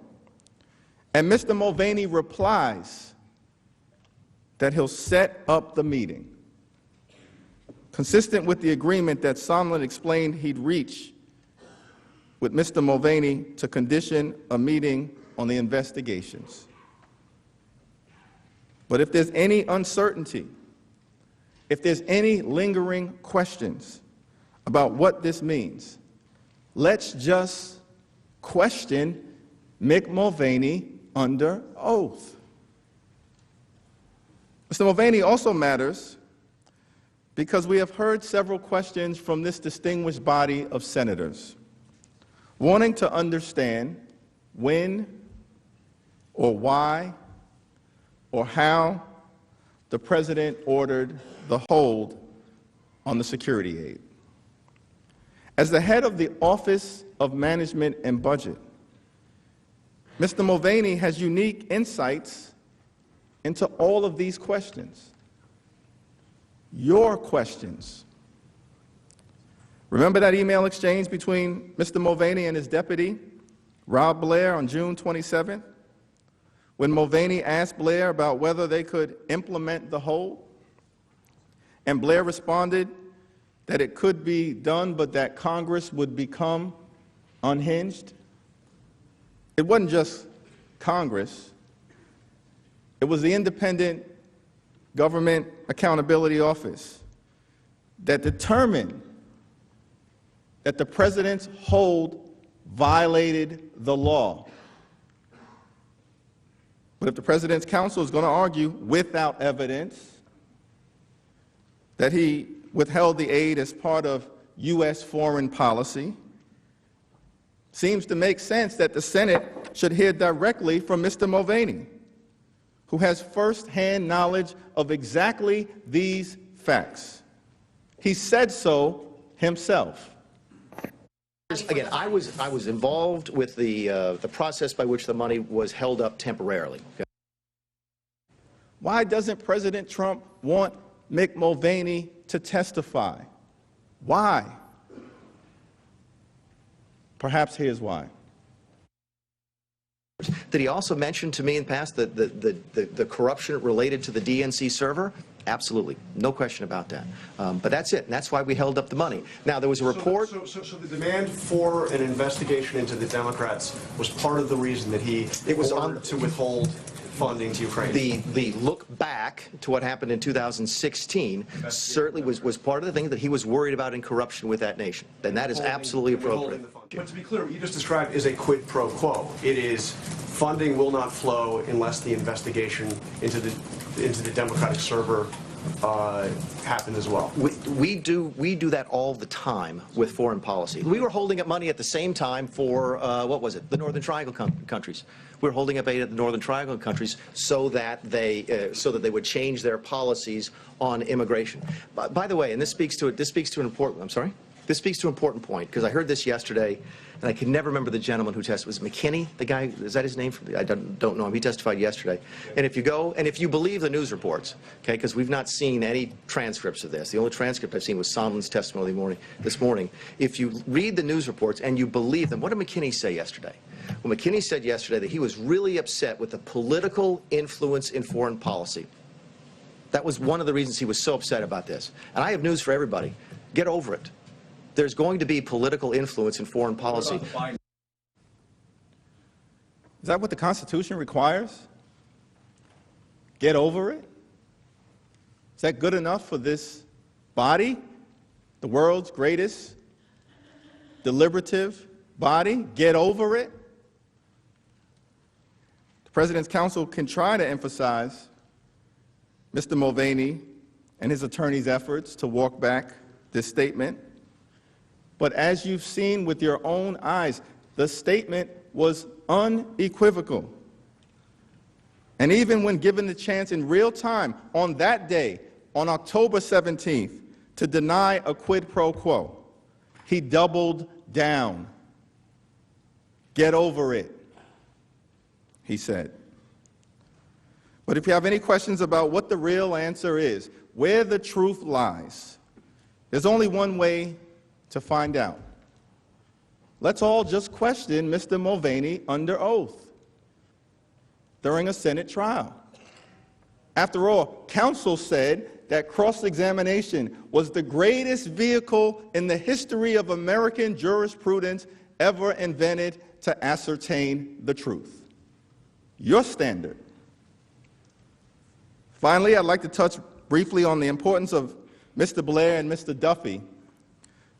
And Mr. Mulvaney replies that he'll set up the meeting, consistent with the agreement that Sondland explained he'd reached with Mr. Mulvaney to condition a meeting on the investigations. But if there's any uncertainty, if there's any lingering questions about what this means, let's just question Mick Mulvaney under oath. Mr. Mulvaney also matters because we have heard several questions from this distinguished body of senators wanting to understand when or why or how the President ordered the hold on the security aid. As the head of the Office of Management and Budget, Mr. Mulvaney has unique insights into all of these questions. Your questions. Remember that email exchange between Mr. Mulvaney and his deputy, Rob Blair, on June 27th, when Mulvaney asked Blair about whether they could implement the hold? And Blair responded that it could be done, but that Congress would become unhinged. It wasn't just Congress. It was the Independent Government Accountability Office that determined that the President's hold violated the law. But if the President's counsel is going to argue without evidence that he withheld the aid as part of U.S. foreign policy, seems to make sense that the Senate should hear directly from Mr. Mulvaney, who has firsthand knowledge of exactly these facts. He said so himself. Again, I was involved with the process by which the money was held up temporarily. Okay? Why doesn't President Trump want Mick Mulvaney to testify? Why? Perhaps here's why. Did he also mention to me in the past the corruption related to the DNC server? Absolutely. No question about that. But that's it. And that's why we held up the money. Now, there was a report. So the demand for an investigation into the Democrats was part of the reason that he ordered to withhold funding to Ukraine. The look back to what happened in 2016 certainly was part of the thing that he was worried about in corruption with that nation. And that is absolutely appropriate. But to be clear, what you just described is a quid pro quo. It is funding will not flow unless the investigation into the Democratic server happened as well. We do that all the time with foreign policy. We were holding up money at the same time for what was it? The Northern Triangle countries. We were holding up aid at the Northern Triangle countries so that they would change their policies on immigration. By the way, and this speaks to an important. I'm sorry. This speaks to an important point, because I heard this yesterday, and I can never remember the gentleman who testified. Was it McKinney, the guy? Is that his name? I don't know him. He testified yesterday. And if you go, and if you believe the news reports, okay, because we've not seen any transcripts of this. The only transcript I've seen was Sondland's testimony this morning. If you read the news reports and you believe them, what did McKinney say yesterday? Well, McKinney said yesterday that he was really upset with the political influence in foreign policy. That was one of the reasons he was so upset about this. And I have news for everybody. Get over it. There's going to be political influence in foreign policy. Is that what the Constitution requires? Get over it? Is that good enough for this body, the world's greatest deliberative body? Get over it? The President's counsel can try to emphasize Mr. Mulvaney and his attorney's efforts to walk back this statement. But as you've seen with your own eyes, the statement was unequivocal. And even when given the chance in real time on that day, on October 17th, to deny a quid pro quo, he doubled down. Get over it, he said. But if you have any questions about what the real answer is, where the truth lies, there's only one way to find out. Let's all just question Mr. Mulvaney under oath during a Senate trial. After all, counsel said that cross-examination was the greatest vehicle in the history of American jurisprudence ever invented to ascertain the truth. Your standard. Finally, I'd like to touch briefly on the importance of Mr. Blair and Mr. Duffy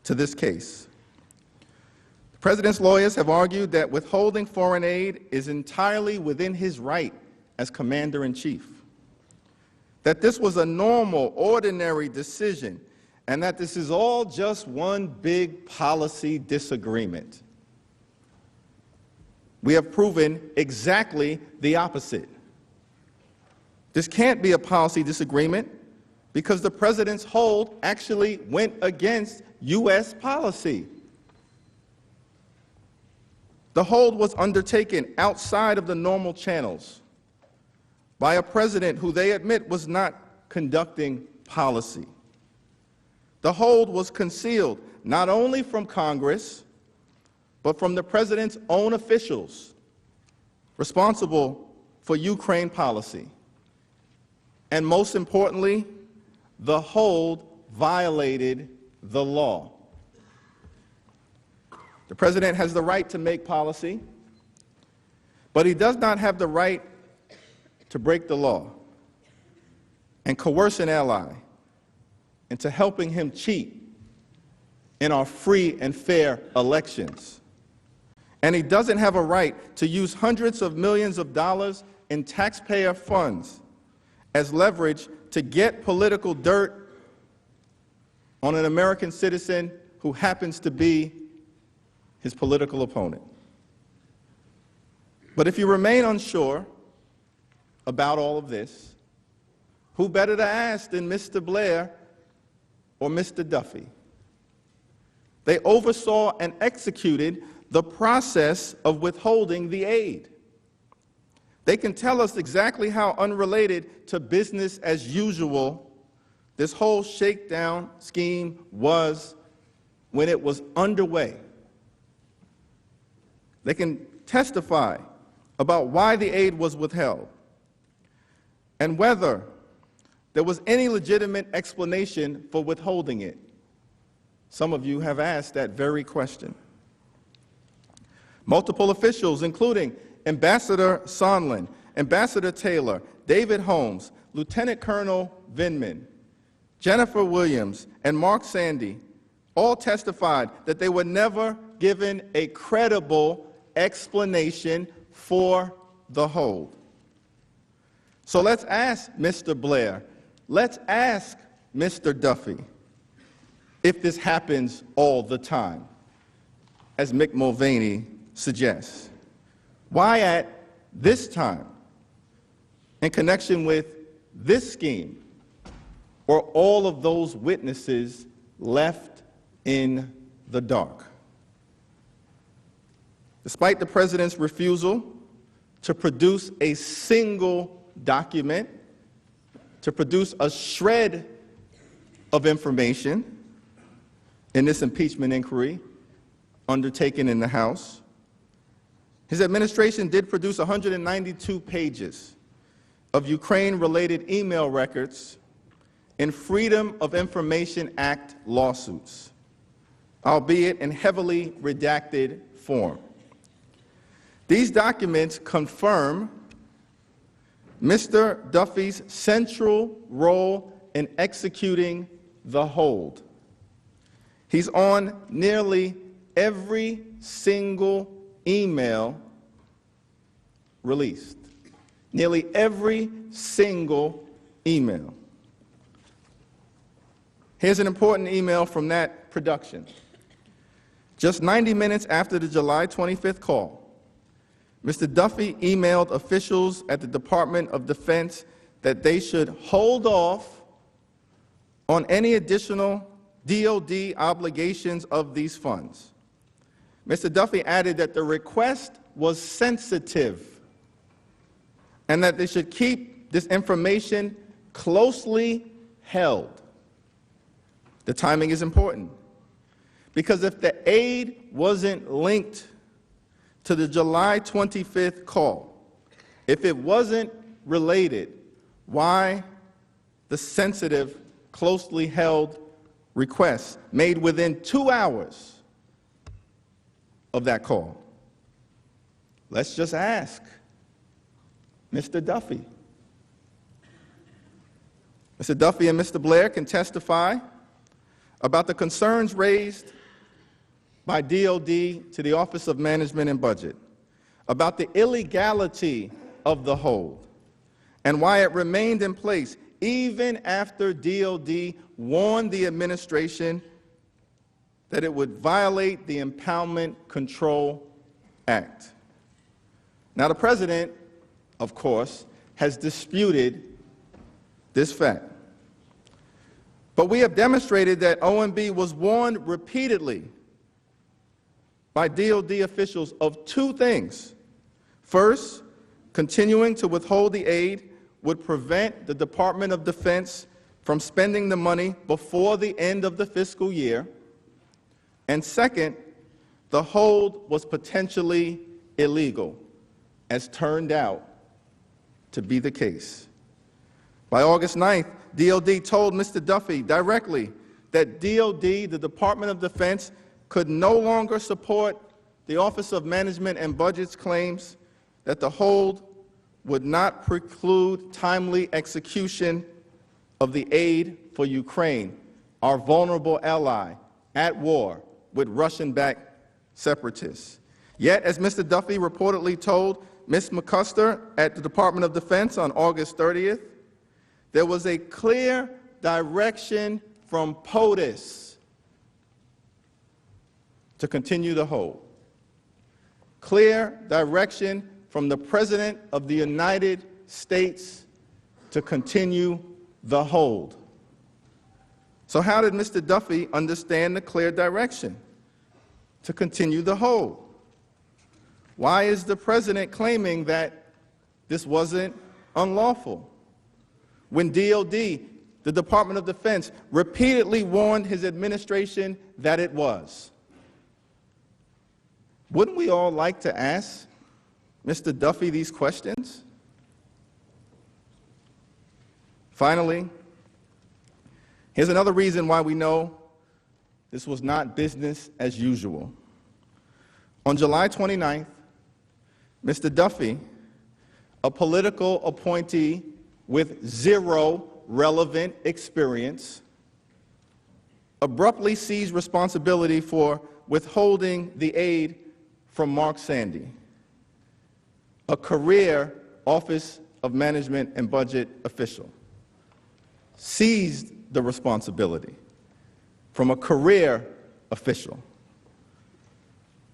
to this case. The President's lawyers have argued that withholding foreign aid is entirely within his right as Commander-in-Chief, that this was a normal, ordinary decision, and that this is all just one big policy disagreement. We have proven exactly the opposite. This can't be a policy disagreement because the President's hold actually went against U.S. policy. The hold was undertaken outside of the normal channels by a president who they admit was not conducting policy. The hold was concealed not only from Congress, but from the President's own officials responsible for Ukraine policy. And most importantly, the hold violated the law. The President has the right to make policy, but he does not have the right to break the law and coerce an ally into helping him cheat in our free and fair elections. And he doesn't have a right to use hundreds of millions of dollars in taxpayer funds as leverage to get political dirt on an American citizen who happens to be his political opponent. But if you remain unsure about all of this, who better to ask than Mr. Blair or Mr. Duffy? They oversaw and executed the process of withholding the aid. They can tell us exactly how unrelated to business as usual this whole shakedown scheme was when it was underway. They can testify about why the aid was withheld and whether there was any legitimate explanation for withholding it. Some of you have asked that very question. Multiple officials, including Ambassador Sondland, Ambassador Taylor, David Holmes, Lieutenant Colonel Vindman, Jennifer Williams, and Mark Sandy, all testified that they were never given a credible explanation for the hold. So let's ask Mr. Blair, let's ask Mr. Duffy if this happens all the time, as Mick Mulvaney suggests. Why at this time, in connection with this scheme, were all of those witnesses left in the dark. Despite the president's refusal to produce a single document, to produce a shred of information in this impeachment inquiry undertaken in the House, his administration did produce 192 pages of Ukraine-related email records in Freedom of Information Act lawsuits, albeit in heavily redacted form. These documents confirm Mr. Duffy's central role in executing the hold. He's on nearly every single email released. Nearly every single email. Here's an important email from that production. Just 90 minutes after the July 25th call, Mr. Duffy emailed officials at the Department of Defense that they should hold off on any additional DoD obligations of these funds. Mr. Duffy added that the request was sensitive and that they should keep this information closely held. The timing is important because if the aid wasn't linked to the July 25th call, if it wasn't related, why the sensitive, closely held request made within 2 hours of that call? Let's just ask Mr. Duffy. Mr. Duffy and Mr. Blair can testify about the concerns raised by DoD to the Office of Management and Budget, about the illegality of the hold, and why it remained in place even after DoD warned the administration that it would violate the Impoundment Control Act. Now, the President, of course, has disputed this fact. But we have demonstrated that OMB was warned repeatedly by DoD officials of two things. First, continuing to withhold the aid would prevent the Department of Defense from spending the money before the end of the fiscal year. And second, the hold was potentially illegal, as turned out to be the case. By August 9th, DoD told Mr. Duffy directly that DoD, the Department of Defense, could no longer support the Office of Management and Budget's claims that the hold would not preclude timely execution of the aid for Ukraine, our vulnerable ally at war with Russian-backed separatists. Yet, as Mr. Duffy reportedly told Ms. McCusker at the Department of Defense on August 30th, there was a clear direction from POTUS to continue the hold. Clear direction from the President of the United States to continue the hold. So how did Mr. Duffy understand the clear direction to continue the hold? Why is the President claiming that this wasn't unlawful when DoD, the Department of Defense, repeatedly warned his administration that it was? Wouldn't we all like to ask Mr. Duffy these questions? Finally, here's another reason why we know this was not business as usual. On July 29th, Mr. Duffy, a political appointee with zero relevant experience, abruptly seized responsibility for withholding the aid from Mark Sandy, a career Office of Management and Budget official. Seized the responsibility from a career official.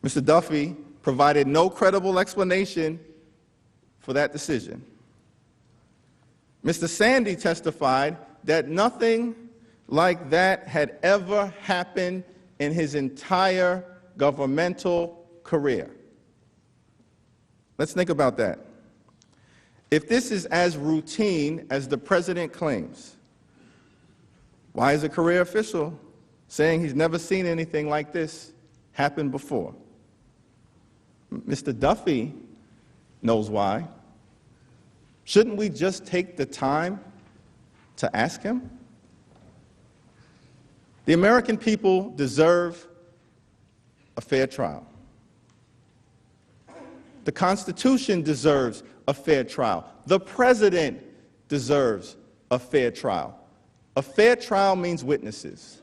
Mr. Duffy provided no credible explanation for that decision. Mr. Sandy testified that nothing like that had ever happened in his entire governmental career. Let's think about that. If this is as routine as the president claims, why is a career official saying he's never seen anything like this happen before? Mr. Duffy knows why. Shouldn't we just take the time to ask him? The American people deserve a fair trial. The Constitution deserves a fair trial. The President deserves a fair trial. A fair trial means witnesses.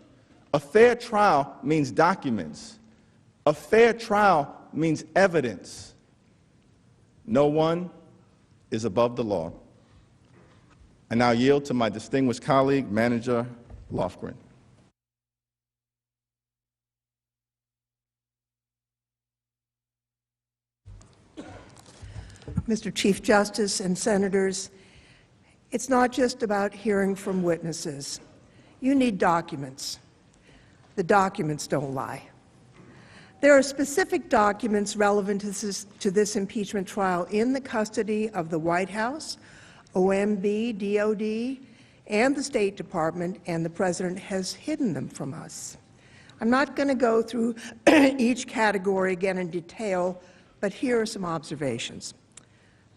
A fair trial means documents. A fair trial means evidence. No one is above the law. I now yield to my distinguished colleague, Manager Lofgren. Mr. Chief Justice and Senators, it's not just about hearing from witnesses. You need documents. The documents don't lie. There are specific documents relevant to this impeachment trial in the custody of the White House, OMB, DOD, and the State Department, and the President has hidden them from us. I'm not going to go through each category again in detail, but here are some observations.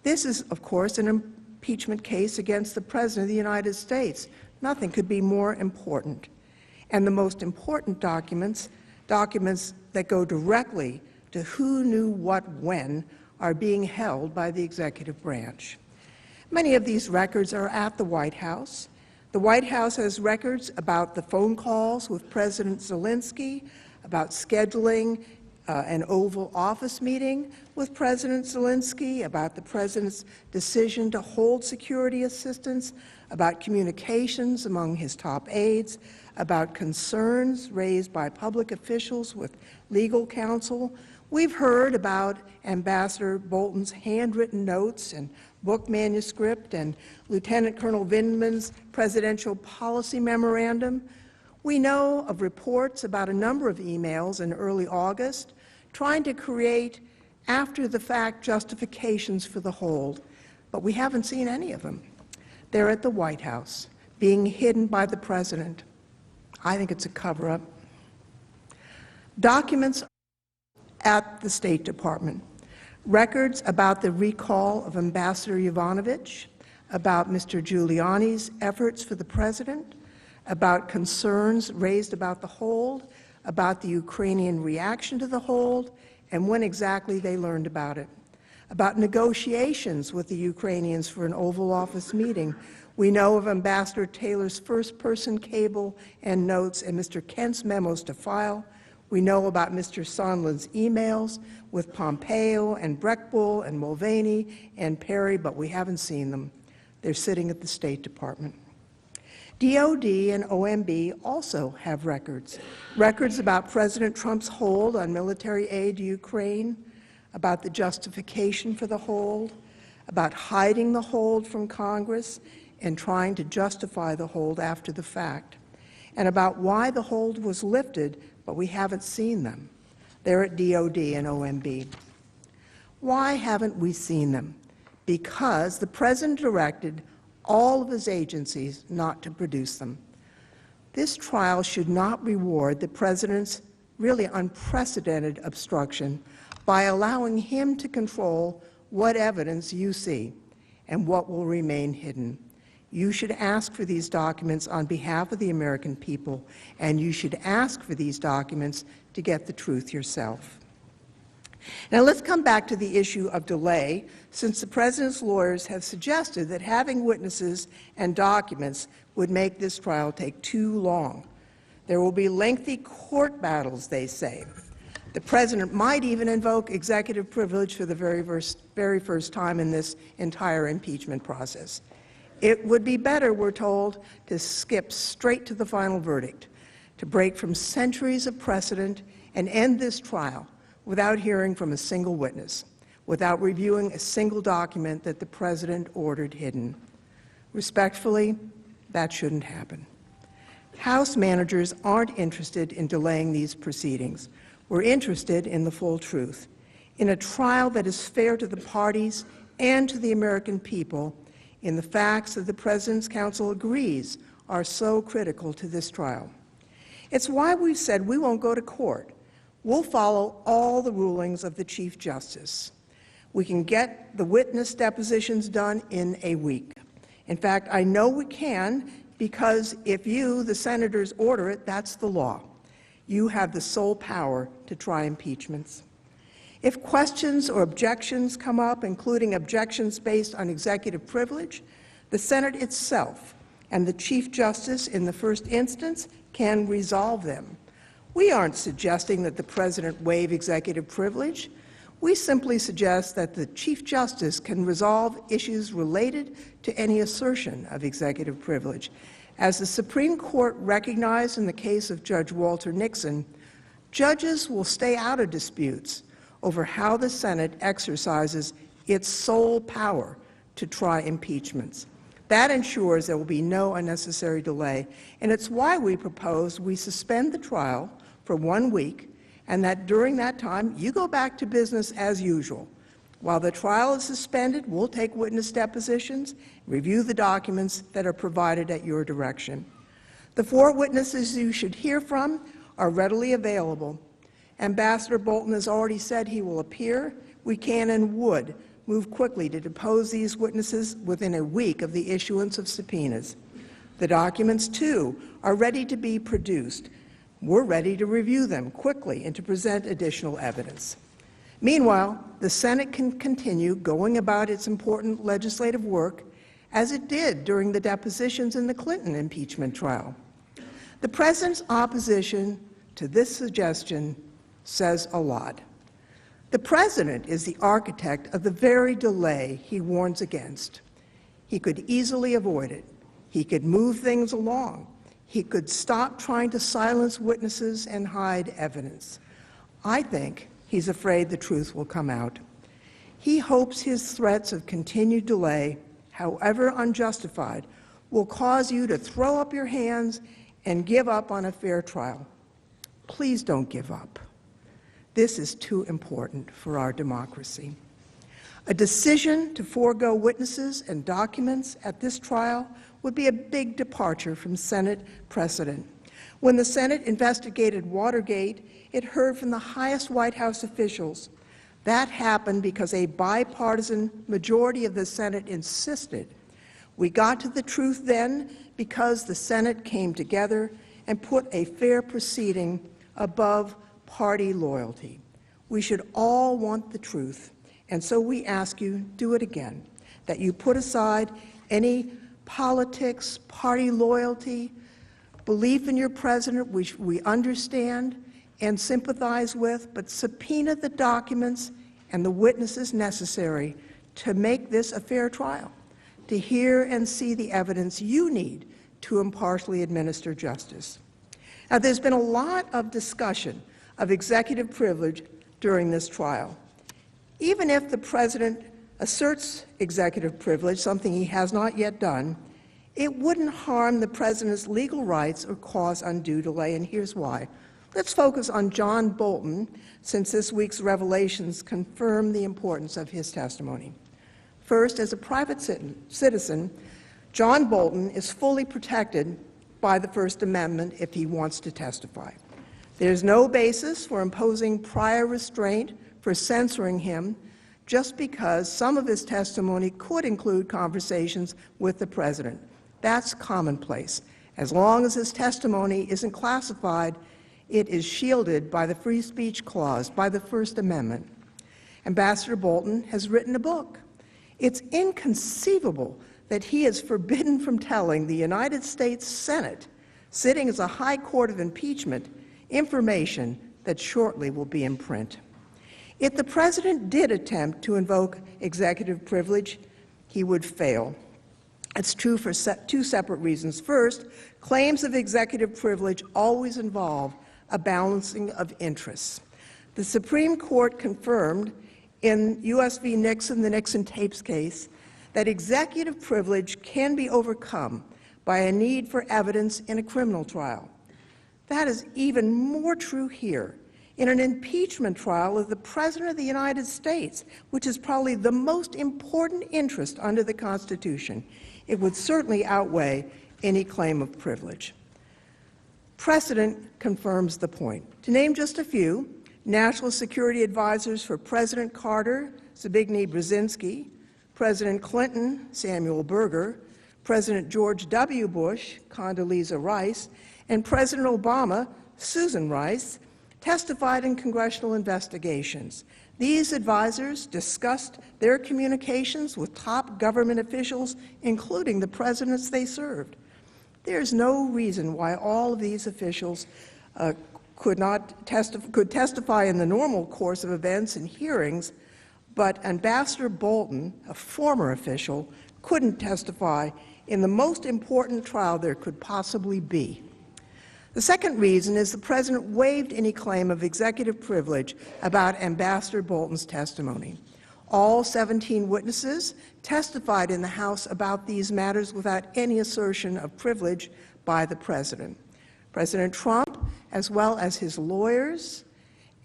This is, of course, an impeachment case against the President of the United States. Nothing could be more important. And the most important documents that go directly to who knew what when, are being held by the executive branch. Many of these records are at the White House. The White House has records about the phone calls with President Zelensky, about scheduling an Oval Office meeting with President Zelensky, about the President's decision to hold security assistance, about communications among his top aides, about concerns raised by public officials with legal counsel. We've heard about Ambassador Bolton's handwritten notes and book manuscript and Lieutenant Colonel Vindman's presidential policy memorandum. We know of reports about a number of emails in early August trying to create after-the-fact justifications for the hold, but we haven't seen any of them. They're at the White House, being hidden by the President. I think it's a cover-up. Documents at the State Department. Records about the recall of Ambassador Yovanovitch, about Mr. Giuliani's efforts for the President, about concerns raised about the hold, about the Ukrainian reaction to the hold, and when exactly they learned about it. About negotiations with the Ukrainians for an Oval Office meeting. We know of Ambassador Taylor's first-person cable and notes and Mr. Kent's memos to file. We know about Mr. Sondland's emails with Pompeo and Breckbull and Mulvaney and Perry, but we haven't seen them. They're sitting at the State Department. DOD and OMB also have records. Records about President Trump's hold on military aid to Ukraine, about the justification for the hold, about hiding the hold from Congress and trying to justify the hold after the fact, and about why the hold was lifted, but we haven't seen them. They're at DOD and OMB. Why haven't we seen them? Because the President directed all of his agencies not to produce them. This trial should not reward the President's really unprecedented obstruction by allowing him to control what evidence you see and what will remain hidden. You should ask for these documents on behalf of the American people, and you should ask for these documents to get the truth yourself. Now let's come back to the issue of delay, since the President's lawyers have suggested that having witnesses and documents would make this trial take too long. There will be lengthy court battles, they say. The President might even invoke executive privilege for the very first time in this entire impeachment process. It would be better, we're told, to skip straight to the final verdict, to break from centuries of precedent and end this trial without hearing from a single witness, without reviewing a single document that the President ordered hidden. Respectfully, that shouldn't happen. House managers aren't interested in delaying these proceedings. We're interested in the full truth, in a trial that is fair to the parties and to the American people, in the facts that the President's Counsel agrees are so critical to this trial. It's why we've said we won't go to court. We'll follow all the rulings of the Chief Justice. We can get the witness depositions done in a week. In fact, I know we can because if you, the senators, order it, that's the law. You have the sole power to try impeachments. If questions or objections come up, including objections based on executive privilege, the Senate itself and the Chief Justice in the first instance can resolve them. We aren't suggesting that the President waive executive privilege. We simply suggest that the Chief Justice can resolve issues related to any assertion of executive privilege. As the Supreme Court recognized in the case of Judge Walter Nixon, judges will stay out of disputes over how the Senate exercises its sole power to try impeachments. That ensures there will be no unnecessary delay, and it's why we propose we suspend the trial for 1 week, and that during that time, you go back to business as usual. While the trial is suspended, we'll take witness depositions, review the documents that are provided at your direction. The 4 witnesses you should hear from are readily available. Ambassador Bolton has already said he will appear. We can and would move quickly to depose these witnesses within a week of the issuance of subpoenas. The documents, too, are ready to be produced. We're ready to review them quickly and to present additional evidence. Meanwhile, the Senate can continue going about its important legislative work as it did during the depositions in the Clinton impeachment trial. The President's opposition to this suggestion says a lot. The President is the architect of the very delay he warns against. He could easily avoid it. He could move things along. He could stop trying to silence witnesses and hide evidence. I think he's afraid the truth will come out. He hopes his threats of continued delay, however unjustified, will cause you to throw up your hands and give up on a fair trial. Please don't give up. This is too important for our democracy. A decision to forego witnesses and documents at this trial would be a big departure from Senate precedent. When the Senate investigated Watergate, it heard from the highest White House officials. That happened because a bipartisan majority of the Senate insisted. We got to the truth then because the Senate came together and put a fair proceeding above party loyalty. We should all want the truth, and so we ask you, do it again, that you put aside any politics, party loyalty, belief in your president, which we understand and sympathize with, but subpoena the documents and the witnesses necessary to make this a fair trial, to hear and see the evidence you need to impartially administer justice. Now, there's been a lot of discussion of executive privilege during this trial. Even if the President asserts executive privilege, something he has not yet done, it wouldn't harm the President's legal rights or cause undue delay, and here's why. Let's focus on John Bolton, since this week's revelations confirm the importance of his testimony. First, as a private citizen, John Bolton is fully protected by the First Amendment if he wants to testify. There's no basis for imposing prior restraint for censoring him just because some of his testimony could include conversations with the President. That's commonplace. As long as his testimony isn't classified, it is shielded by the Free Speech Clause, by the First Amendment. Ambassador Bolton has written a book. It's inconceivable that he is forbidden from telling the United States Senate, sitting as a high court of impeachment, information that shortly will be in print. If the President did attempt to invoke executive privilege, he would fail. It's true for two separate reasons. First, claims of executive privilege always involve a balancing of interests. The Supreme Court confirmed in U.S. v. Nixon, the Nixon tapes case, that executive privilege can be overcome by a need for evidence in a criminal trial. That is even more true here. In an impeachment trial of the President of the United States, which is probably the most important interest under the Constitution, it would certainly outweigh any claim of privilege. Precedent confirms the point. To name just a few, National Security Advisors for President Carter, Zbigniew Brzezinski, President Clinton, Samuel Berger, President George W. Bush, Condoleezza Rice, and President Obama, Susan Rice, testified in congressional investigations. These advisors discussed their communications with top government officials, including the presidents they served. There's no reason why all of these officials could testify in the normal course of events and hearings, but Ambassador Bolton, a former official, couldn't testify in the most important trial there could possibly be. The second reason is the President waived any claim of executive privilege about Ambassador Bolton's testimony. All 17 witnesses testified in the House about these matters without any assertion of privilege by the President. President Trump, as well as his lawyers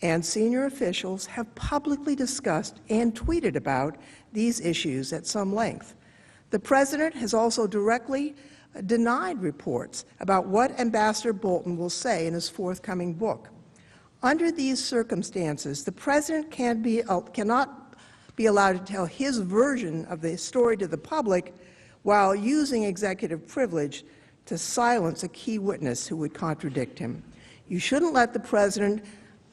and senior officials, have publicly discussed and tweeted about these issues at some length. The President has also directly denied reports about what Ambassador Bolton will say in his forthcoming book. Under these circumstances, the President cannot be allowed to tell his version of the story to the public while using executive privilege to silence a key witness who would contradict him. You shouldn't let the President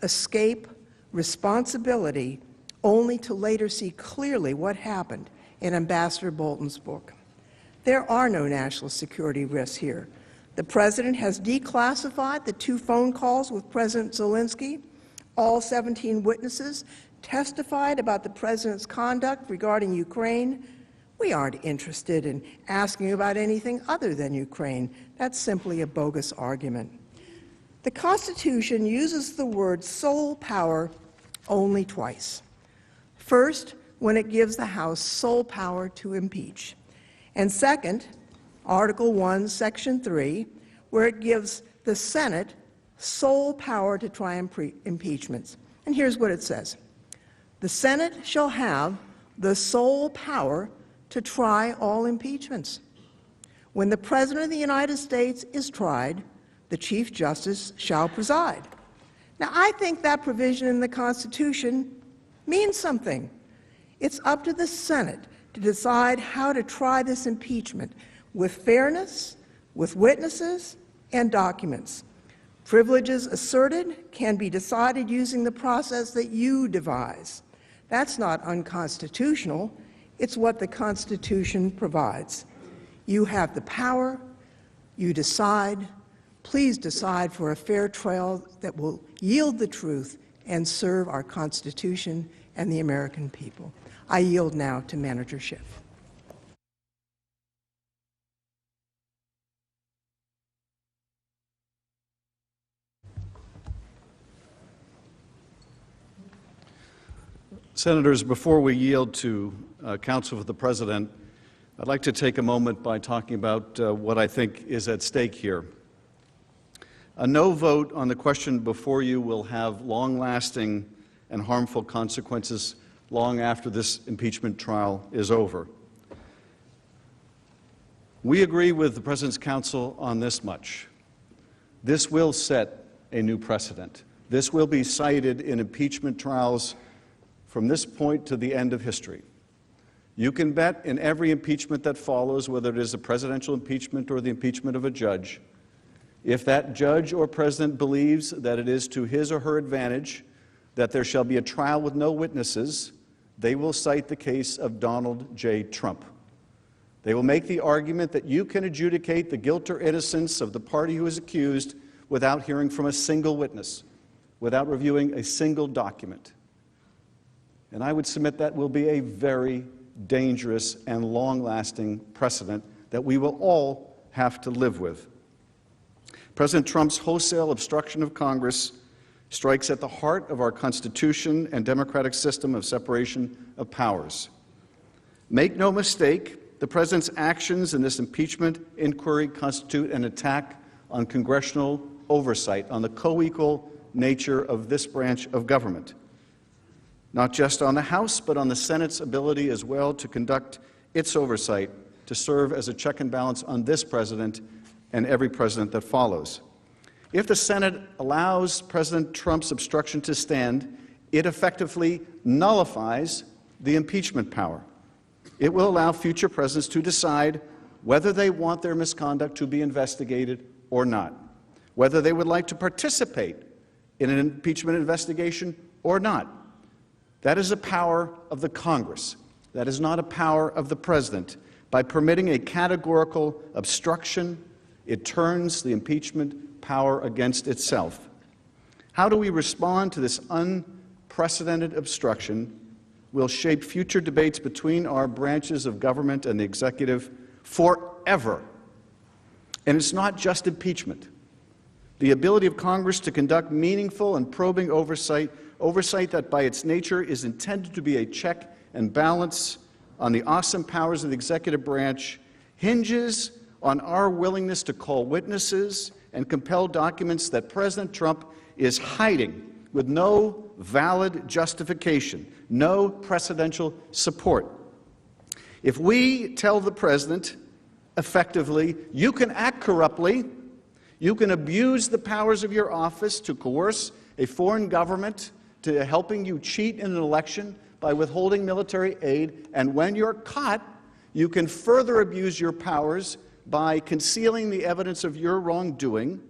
escape responsibility only to later see clearly what happened in Ambassador Bolton's book. There are no national security risks here. The President has declassified the 2 phone calls with President Zelensky. All 17 witnesses testified about the President's conduct regarding Ukraine. We aren't interested in asking about anything other than Ukraine. That's simply a bogus argument. The Constitution uses the word sole power only twice. First, when it gives the House sole power to impeach. And second, Article 1, Section 3, where it gives the Senate sole power to try impeachments. And here's what it says. The Senate shall have the sole power to try all impeachments. When the President of the United States is tried, the Chief Justice shall preside. Now, I think that provision in the Constitution means something. It's up to the Senate to decide how to try this impeachment with fairness, with witnesses, and documents. Privileges asserted can be decided using the process that you devise. That's not unconstitutional. It's what the Constitution provides. You have the power. You decide. Please decide for a fair trial that will yield the truth and serve our Constitution and the American people. I yield now to Manager Schiff. Senators, before we yield to counsel for the President, I'd like to take a moment by talking about what I think is at stake here. A no vote on the question before you will have long-lasting and harmful consequences long after this impeachment trial is over. We agree with the President's counsel on this much. This will set a new precedent. This will be cited in impeachment trials from this point to the end of history. You can bet in every impeachment that follows, whether it is a presidential impeachment or the impeachment of a judge, if that judge or president believes that it is to his or her advantage that there shall be a trial with no witnesses, they will cite the case of Donald J. Trump. They will make the argument that you can adjudicate the guilt or innocence of the party who is accused without hearing from a single witness, without reviewing a single document. And I would submit that will be a very dangerous and long-lasting precedent that we will all have to live with. President Trump's wholesale obstruction of Congress strikes at the heart of our Constitution and democratic system of separation of powers. Make no mistake, The President's actions in this impeachment inquiry constitute an attack on congressional oversight, on the co-equal nature of this branch of government, not just on the House, but on the Senate's ability as well to conduct its oversight, to serve as a check and balance on this president and every president that follows. If the Senate allows President Trump's obstruction to stand, it effectively nullifies the impeachment power. It will allow future presidents to decide whether they want their misconduct to be investigated or not, whether they would like to participate in an impeachment investigation or not. That is a power of the Congress. That is not a power of the President. By permitting a categorical obstruction, it turns the impeachment power against itself. How do we respond to this unprecedented obstruction will shape future debates between our branches of government and the executive forever. And it's not just impeachment. The ability of Congress to conduct meaningful and probing oversight that by its nature is intended to be a check and balance on the awesome powers of the executive branch, hinges on our willingness to call witnesses and compel documents that President Trump is hiding with no valid justification, no precedential support. If we tell the President effectively, you can act corruptly, you can abuse the powers of your office to coerce a foreign government to helping you cheat in an election by withholding military aid, and when you're caught, you can further abuse your powers by concealing the evidence of your wrongdoing,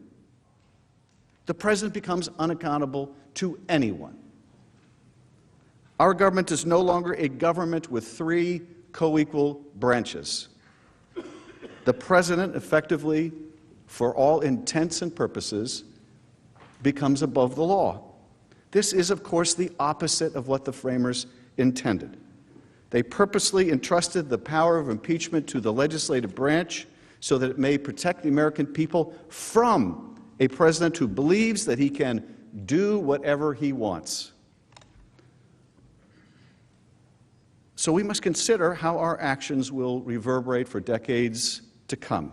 the President becomes unaccountable to anyone. Our government is no longer a government with three co-equal branches. The President effectively, for all intents and purposes, becomes above the law. This is, of course, the opposite of what the framers intended. They purposely entrusted the power of impeachment to the legislative branch so that it may protect the American people from a president who believes that he can do whatever he wants. So we must consider how our actions will reverberate for decades to come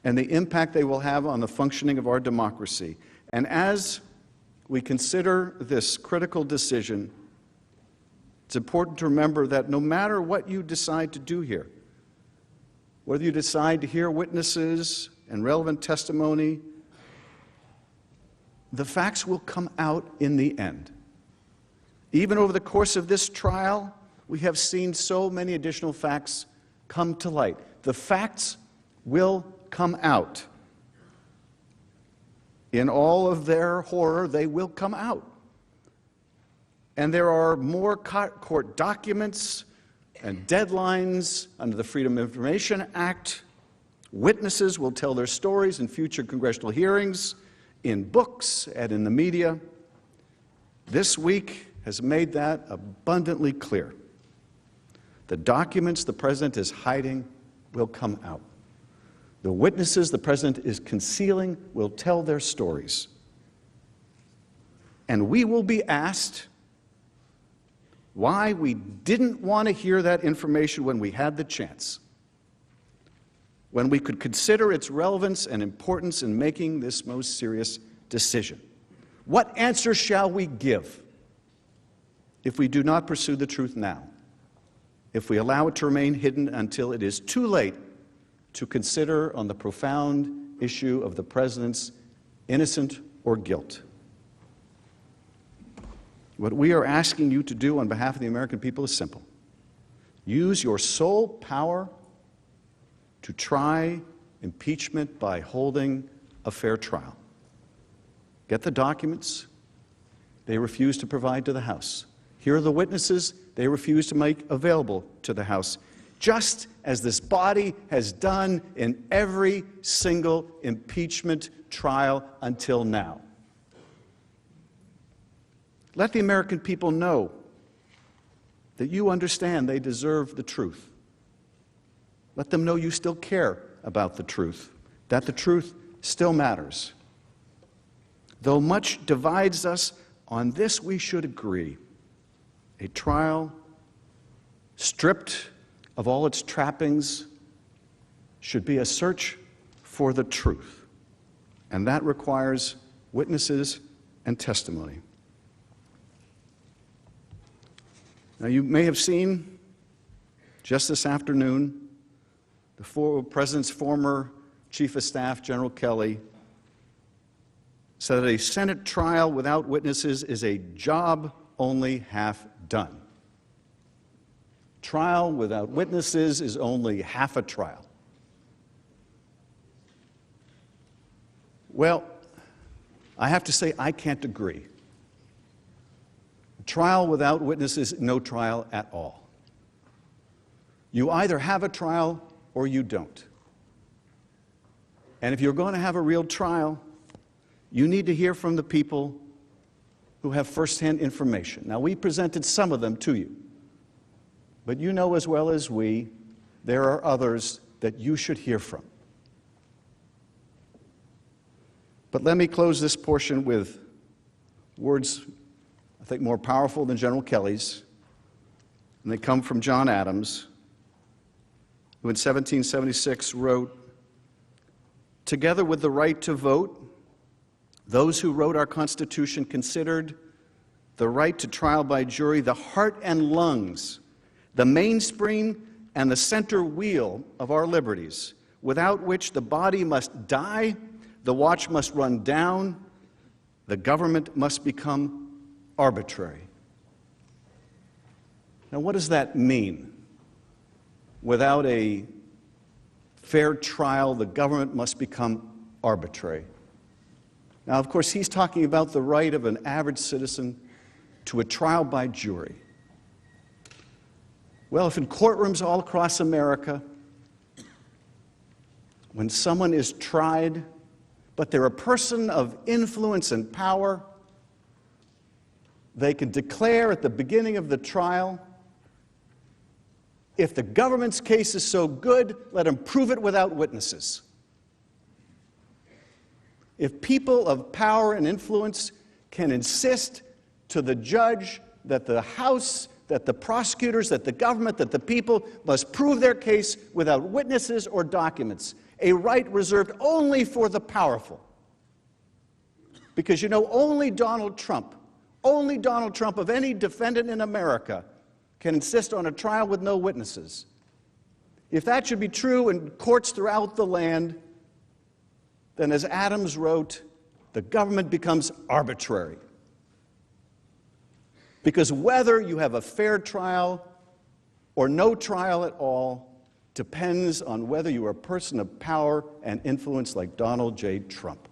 and the impact they will have on the functioning of our democracy. And as we consider this critical decision, it's important to remember that no matter what you decide to do here, whether you decide to hear witnesses and relevant testimony, the facts will come out in the end. Even over the course of this trial, we have seen so many additional facts come to light. The facts will come out. In all of their horror, they will come out. And there are more court documents and deadlines under the Freedom of Information Act. Witnesses will tell their stories in future congressional hearings, in books, and in the media. This week has made that abundantly clear. The documents the President is hiding will come out. The witnesses the President is concealing will tell their stories. And we will be asked why we didn't want to hear that information when we had the chance, when we could consider its relevance and importance in making this most serious decision. What answer shall we give if we do not pursue the truth now, if we allow it to remain hidden until it is too late to consider on the profound issue of the President's innocence or guilt? What we are asking you to do on behalf of the American people is simple. Use your sole power to try impeachment by holding a fair trial. Get the documents they refuse to provide to the House. Here are the witnesses they refuse to make available to the House, just as this body has done in every single impeachment trial until now. Let the American people know that you understand they deserve the truth. Let them know you still care about the truth, that the truth still matters. Though much divides us, on this we should agree. A trial stripped of all its trappings should be a search for the truth, and that requires witnesses and testimony. Now, you may have seen just this afternoon the President's former Chief of Staff, General Kelly, said that a Senate trial without witnesses is a job only half done. Trial without witnesses is only half a trial. Well, I have to say I can't agree. Trial without witnesses, no trial at all. You either have a trial or you don't. And if you're going to have a real trial, you need to hear from the people who have firsthand information. Now, we presented some of them to you, but you know as well as we, there are others that you should hear from. But let me close this portion with words I think more powerful than General Kelly's, and they come from John Adams, who in 1776 wrote, "Together with the right to vote, those who wrote our Constitution considered the right to trial by jury the heart and lungs, the mainspring and the center wheel of our liberties, without which the body must die, the watch must run down, the government must become arbitrary." Now, what does that mean? Without a fair trial, the government must become arbitrary. Now, of course, he's talking about the right of an average citizen to a trial by jury. Well, if in courtrooms all across America, when someone is tried, but they're a person of influence and power, they can declare at the beginning of the trial, if the government's case is so good, let them prove it without witnesses. If people of power and influence can insist to the judge that the House, that the prosecutors, that the government, that the people must prove their case without witnesses or documents, a right reserved only for the powerful. Because you know, only Donald Trump of any defendant in America can insist on a trial with no witnesses. If that should be true in courts throughout the land, then as Adams wrote, the government becomes arbitrary. Because whether you have a fair trial or no trial at all depends on whether you are a person of power and influence like Donald J. Trump.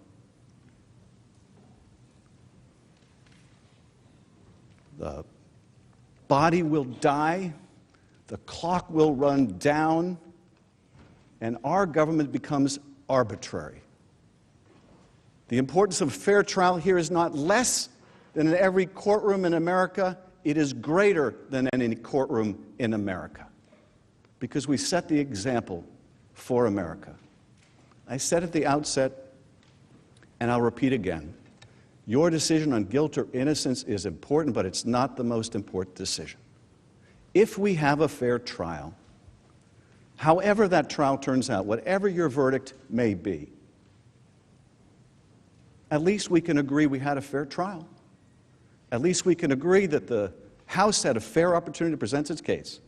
The body will die, the clock will run down, and our government becomes arbitrary. The importance of a fair trial here is not less than in every courtroom in America. It is greater than in any courtroom in America, because we set the example for America. I said at the outset, and I'll repeat again, your decision on guilt or innocence is important, but it's not the most important decision. If we have a fair trial, however that trial turns out, whatever your verdict may be, at least we can agree we had a fair trial. At least we can agree that the House had a fair opportunity to present its case.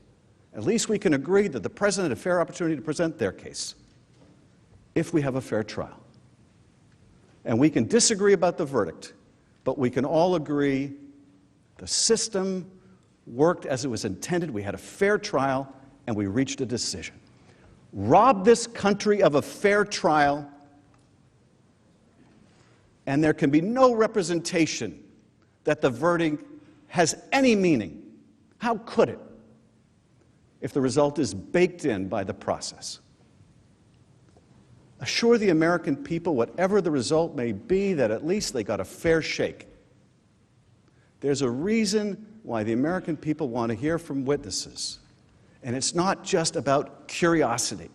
At least we can agree that the President had a fair opportunity to present their case, if we have a fair trial. And we can disagree about the verdict, but we can all agree the system worked as it was intended. We had a fair trial, and we reached a decision. Rob this country of a fair trial, and there can be no representation that the verdict has any meaning. How could it, if the result is baked in by the process? Assure the American people, whatever the result may be, that at least they got a fair shake. There's a reason why the American people want to hear from witnesses. And it's not just about curiosity.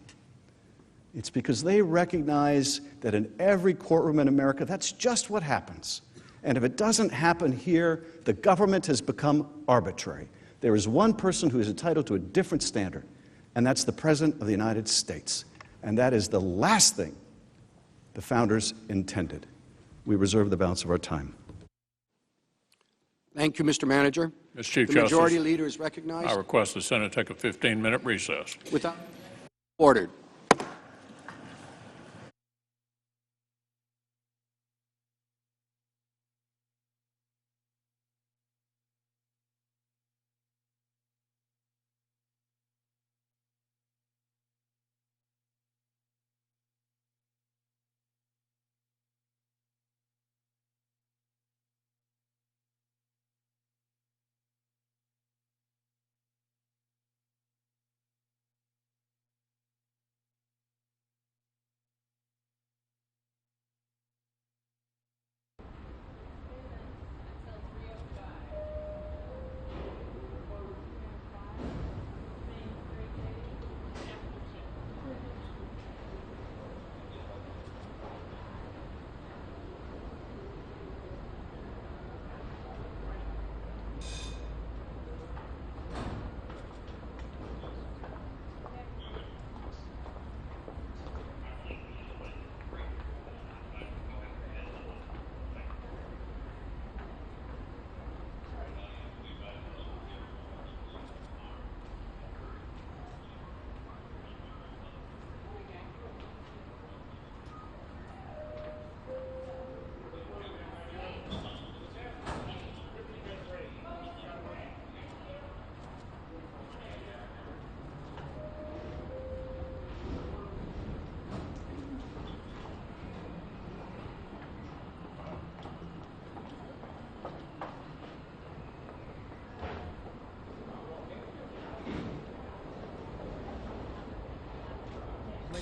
It's because they recognize that in every courtroom in America, that's just what happens. And if it doesn't happen here, the government has become arbitrary. There is one person who is entitled to a different standard. and that's the President of the United States. And that is the last thing the founders intended. We reserve the balance of our time. Thank you, Mr. Manager. Mr. Chief The Justice, Majority Leader is recognized. I request the Senate take a 15-minute recess. Without ordered.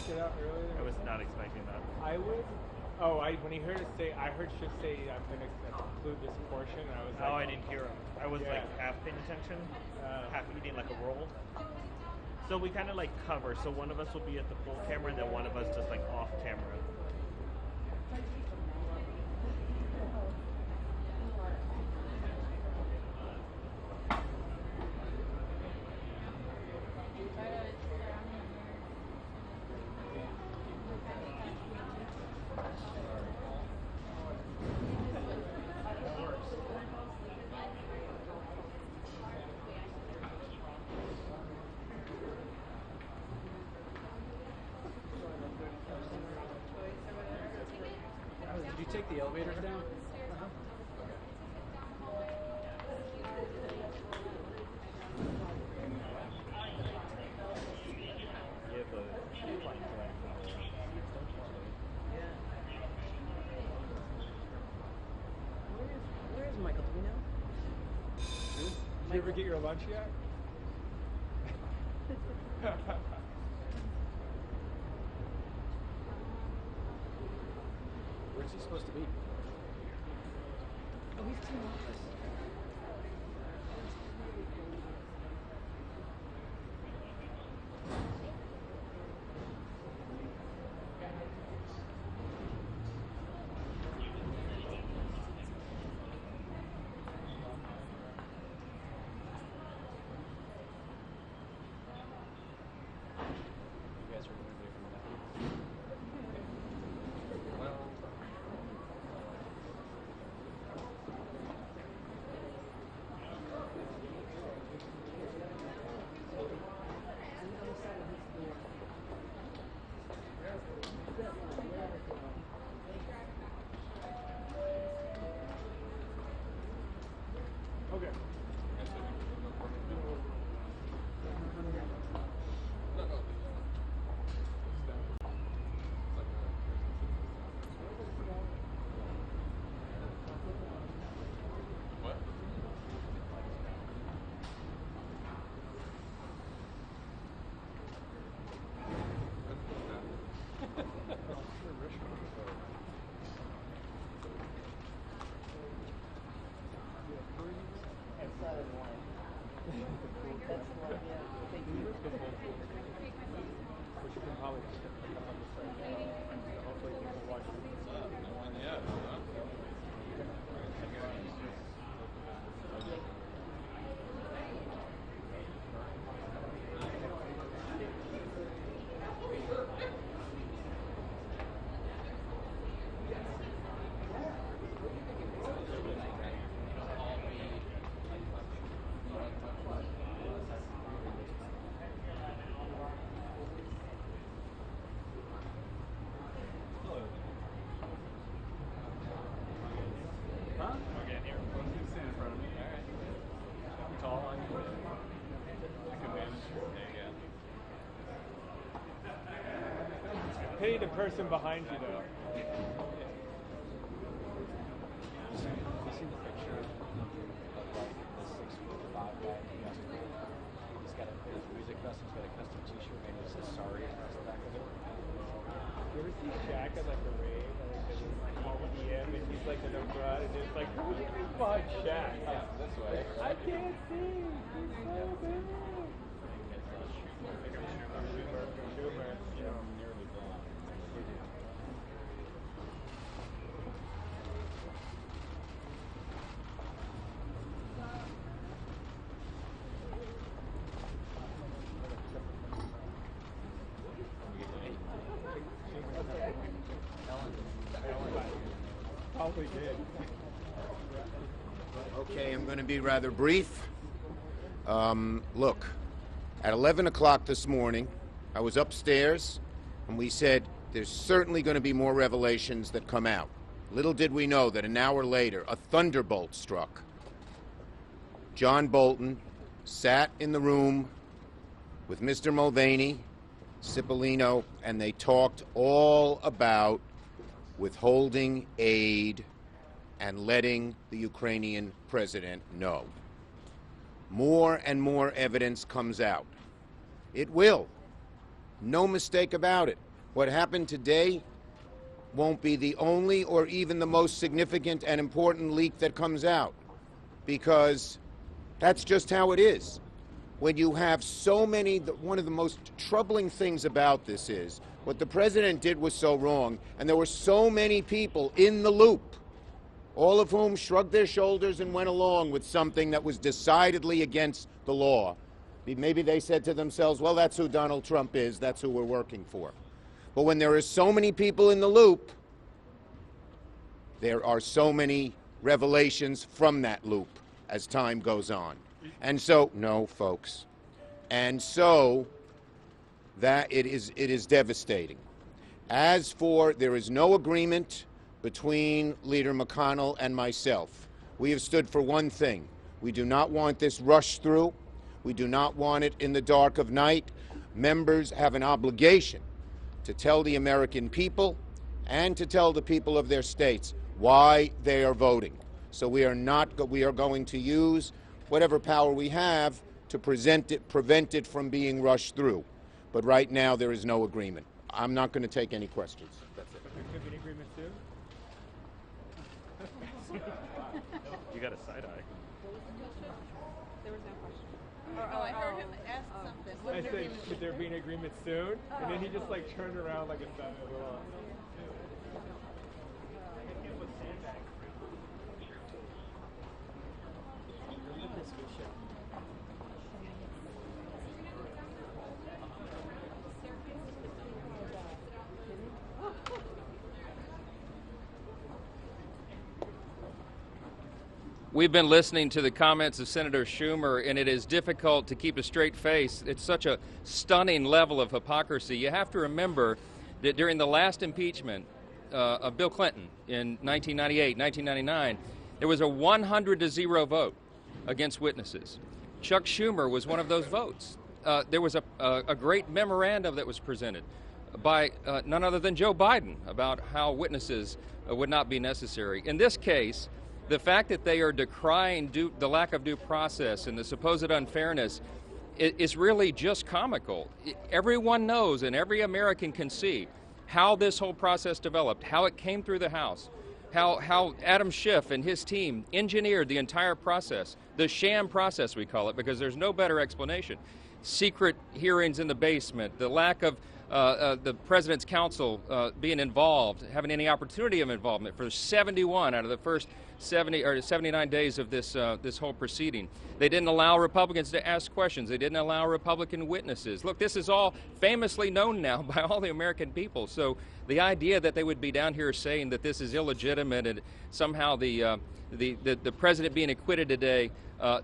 I was not expecting that. I would. Oh, when he heard it say, I heard Shiv say, I'm going to conclude this portion, and I was like... Oh, I didn't hear him. I was like half paying attention, half eating like a roll. So we kind of like cover. So one of us will be at the full camera, and then one of us just like off camera. Did you take the elevators down? Where is Michael? Do we know? Did you ever get your lunch yet? Where's he supposed to be? Oh, he's in the office. You guys are moving away from that. Well... pity the person behind you, though. You seen the picture of the 6'5" guy? He's got his music vest. He's got a custom T-shirt made. It says "Sorry" across the back of it. You ever see Shaq at like a rave? Like EDM, and he's like in the front, and it's like, who's behind Shaq? Yeah, this way. I can't see. He's so big. Schumer. Nearly blind. Probably did. Okay, I'm going to be rather brief. Look, at 11 o'clock this morning, I was upstairs, and we said there's certainly going to be more revelations that come out. Little did we know that an hour later, a thunderbolt struck. John Bolton sat in the room with Mr. Mulvaney, Cipollino, and they talked all about withholding aid and letting the Ukrainian president know. More and more evidence comes out. It will. No mistake about it. What happened today won't be the only or even the most significant and important leak that comes out, because that's just how it is. When you have so many, one of the most troubling things about this is what the president did was so wrong, and there were so many people in the loop, all of whom shrugged their shoulders and went along with something that was decidedly against the law. Maybe they said to themselves, well, that's who Donald Trump is, that's who we're working for. But when there are so many people in the loop, there are so many revelations from that loop as time goes on. And so, no, folks. And so, that it is devastating. As for, there is no agreement between Leader McConnell and myself. We have stood for one thing. We do not want this rushed through. We do not want it in the dark of night. Members have an obligation to tell the American people and to tell the people of their states why they are voting. So we are going to use whatever power we have to prevent it from being rushed through. But right now there is no agreement. I'm not going to take any questions. That's it. But there could be an agreement soon? You got a side eye. There was no question. I heard him ask something. I said, could there be an agreement soon? And then he just like turned around like a little. We've been listening to the comments of Senator Schumer, and it is difficult to keep a straight face. It's such a stunning level of hypocrisy. You have to remember that during the last impeachment of Bill Clinton in 1998, 1999, there was a 100-0 vote against witnesses. Chuck Schumer was one of those votes. There was a great memorandum that was presented by none other than Joe Biden about how witnesses would not be necessary. In this case, the fact that they are decrying the lack of due process and the supposed unfairness is really just comical. Everyone knows, and every American can see, how this whole process developed, how it came through the House, how Adam Schiff and his team engineered the entire process, the sham process we call it, because there's no better explanation. Secret hearings in the basement, the lack of the president's counsel being involved, having any opportunity of involvement for 71 out of the first 70 or 79 days of this whole proceeding. They didn't allow Republicans to ask questions. They didn't allow Republican witnesses. Look, this is all famously known now by all the American people. So the idea that they would be down here saying that this is illegitimate and somehow the president being acquitted today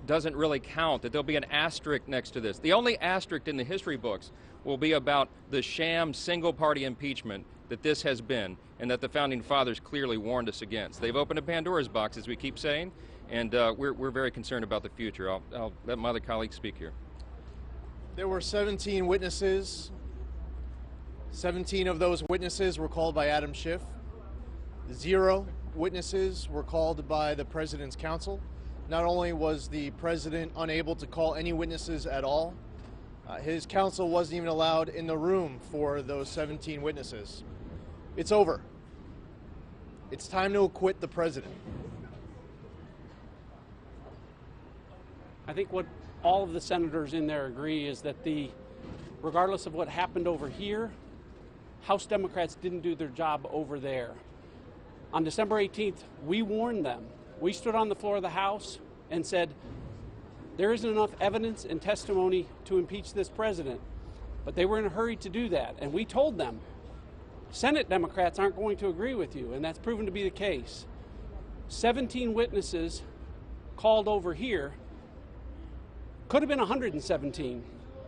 doesn't really count, that there'll be an asterisk next to this. The only asterisk in the history books will be about the sham single-party impeachment that this has been, and that the Founding Fathers clearly warned us against. They've opened a Pandora's box, as we keep saying, and we're very concerned about the future. I'll let my other colleagues speak here. There were 17 witnesses, 17 of those witnesses were called by Adam Schiff. 0 witnesses were called by the President's counsel. Not only was the President unable to call any witnesses at all, his counsel wasn't even allowed in the room for those 17 witnesses. It's over. It's time to acquit the President. I think what all of the senators in there agree is that regardless of what happened over here, House Democrats didn't do their job over there. On December 18th, we warned them. We stood on the floor of the House and said, there isn't enough evidence and testimony to impeach this president. But they were in a hurry to do that. And we told them, Senate Democrats aren't going to agree with you, and that's proven to be the case. 17 witnesses called over here, could have been 117.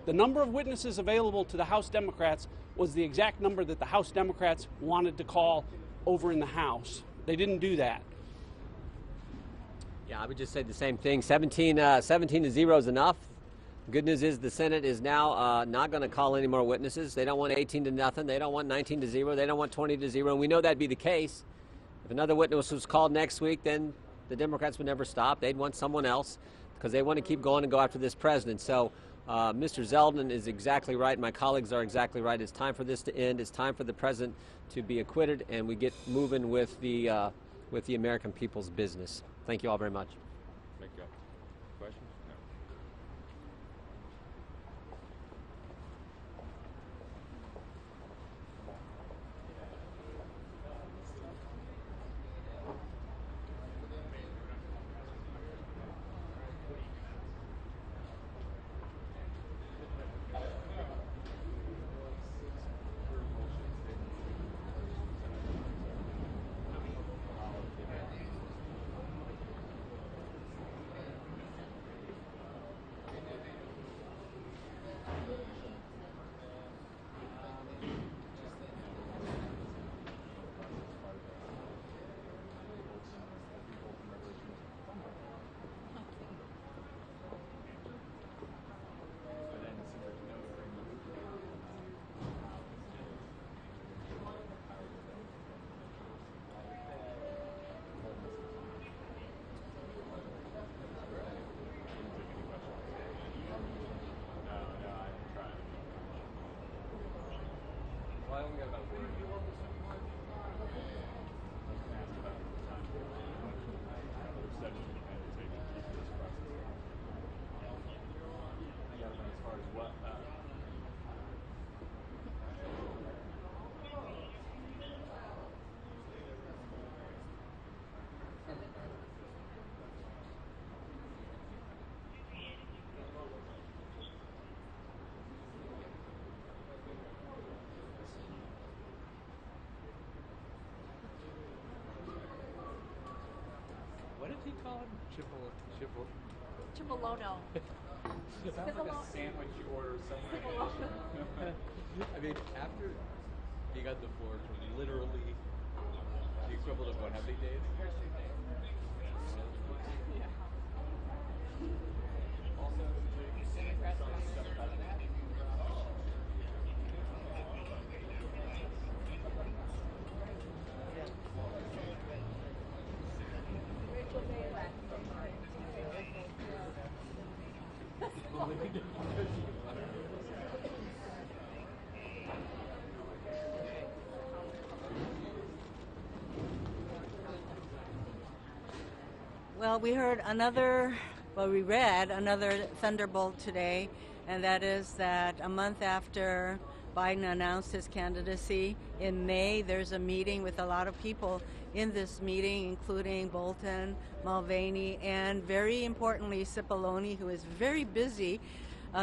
The number of witnesses available to the House Democrats was the exact number that the House Democrats wanted to call over in the House. They didn't do that. Yeah, I would just say the same thing. 17 to 0 is enough. Good news is the Senate is now not going to call any more witnesses. They don't want 18 to nothing. They don't want 19 to 0. They don't want 20 to 0. And we know that'd be the case. If another witness was called next week, then the Democrats would never stop. They'd want someone else because they want to keep going and go after this president. So Mr. Zeldin is exactly right. My colleagues are exactly right. It's time for this to end. It's time for the president to be acquitted, and we get moving with the American people's business. Thank you all very much. Thank you. Questions? No. What did he call him? Chipolono. Sounds like a sandwich you order somewhere. I mean, after he got the floor for literally the equivalent of what, how many days? Well, we read another thunderbolt today, and that is that a month after Biden announced his candidacy in May, there's a meeting with a lot of people in this meeting, including Bolton, Mulvaney, and very importantly, Cipollone, who is very busy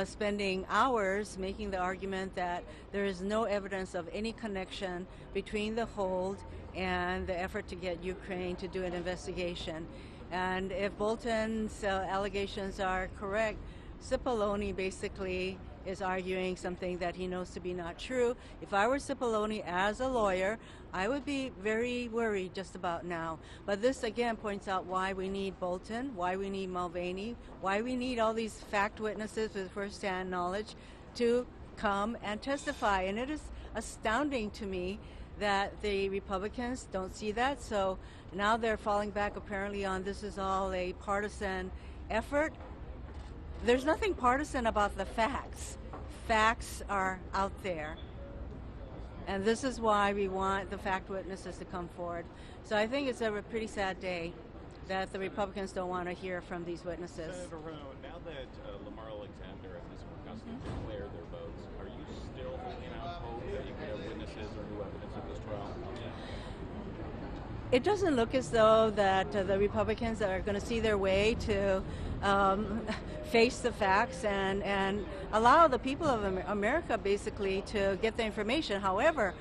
spending hours making the argument that there is no evidence of any connection between the hold and the effort to get Ukraine to do an investigation. And if Bolton's allegations are correct, Cipollone basically is arguing something that he knows to be not true. If I were Cipollone as a lawyer, I would be very worried just about now. But this again points out why we need Bolton, why we need Mulvaney, why we need all these fact witnesses with first-hand knowledge to come and testify. And it is astounding to me that the Republicans don't see that. So now they're falling back apparently on this is all a partisan effort. There's nothing partisan about the facts. Facts are out there. And this is why we want the fact witnesses to come forward. So I think it's a pretty sad day that the Republicans don't want to hear from these witnesses. Senator Rowe, now that Lamar Alexander and Ms. Murkowski declared their votes, are you still holding out hope that you could have witnesses or new evidence of this trial? It doesn't look as though that the Republicans are going to see their way to face the facts and allow the people of America basically to get the information. However,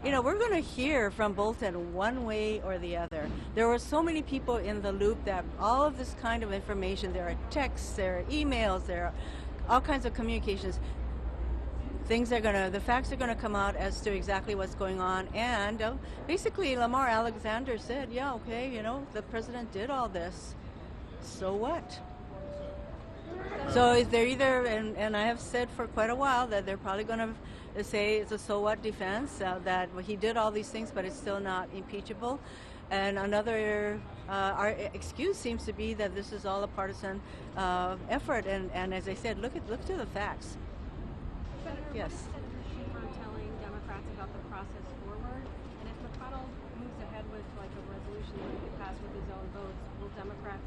you know, we're going to hear from Bolton one way or the other. There were so many people in the loop that all of this kind of information, there are texts, there are emails, there are all kinds of communications. The facts are going to come out as to exactly what's going on. And basically, Lamar Alexander said, yeah, okay, you know, the president did all this. So what? So they're either, and I have said for quite a while that they're probably going to say it's a so what defense, that he did all these things, but it's still not impeachable. And another our excuse seems to be that this is all a partisan effort. And as I said, look to the facts. Yes. Senator Schumer telling Democrats about the process forward, and if McConnell moves ahead with like a resolution that he could pass with his own votes, will Democrats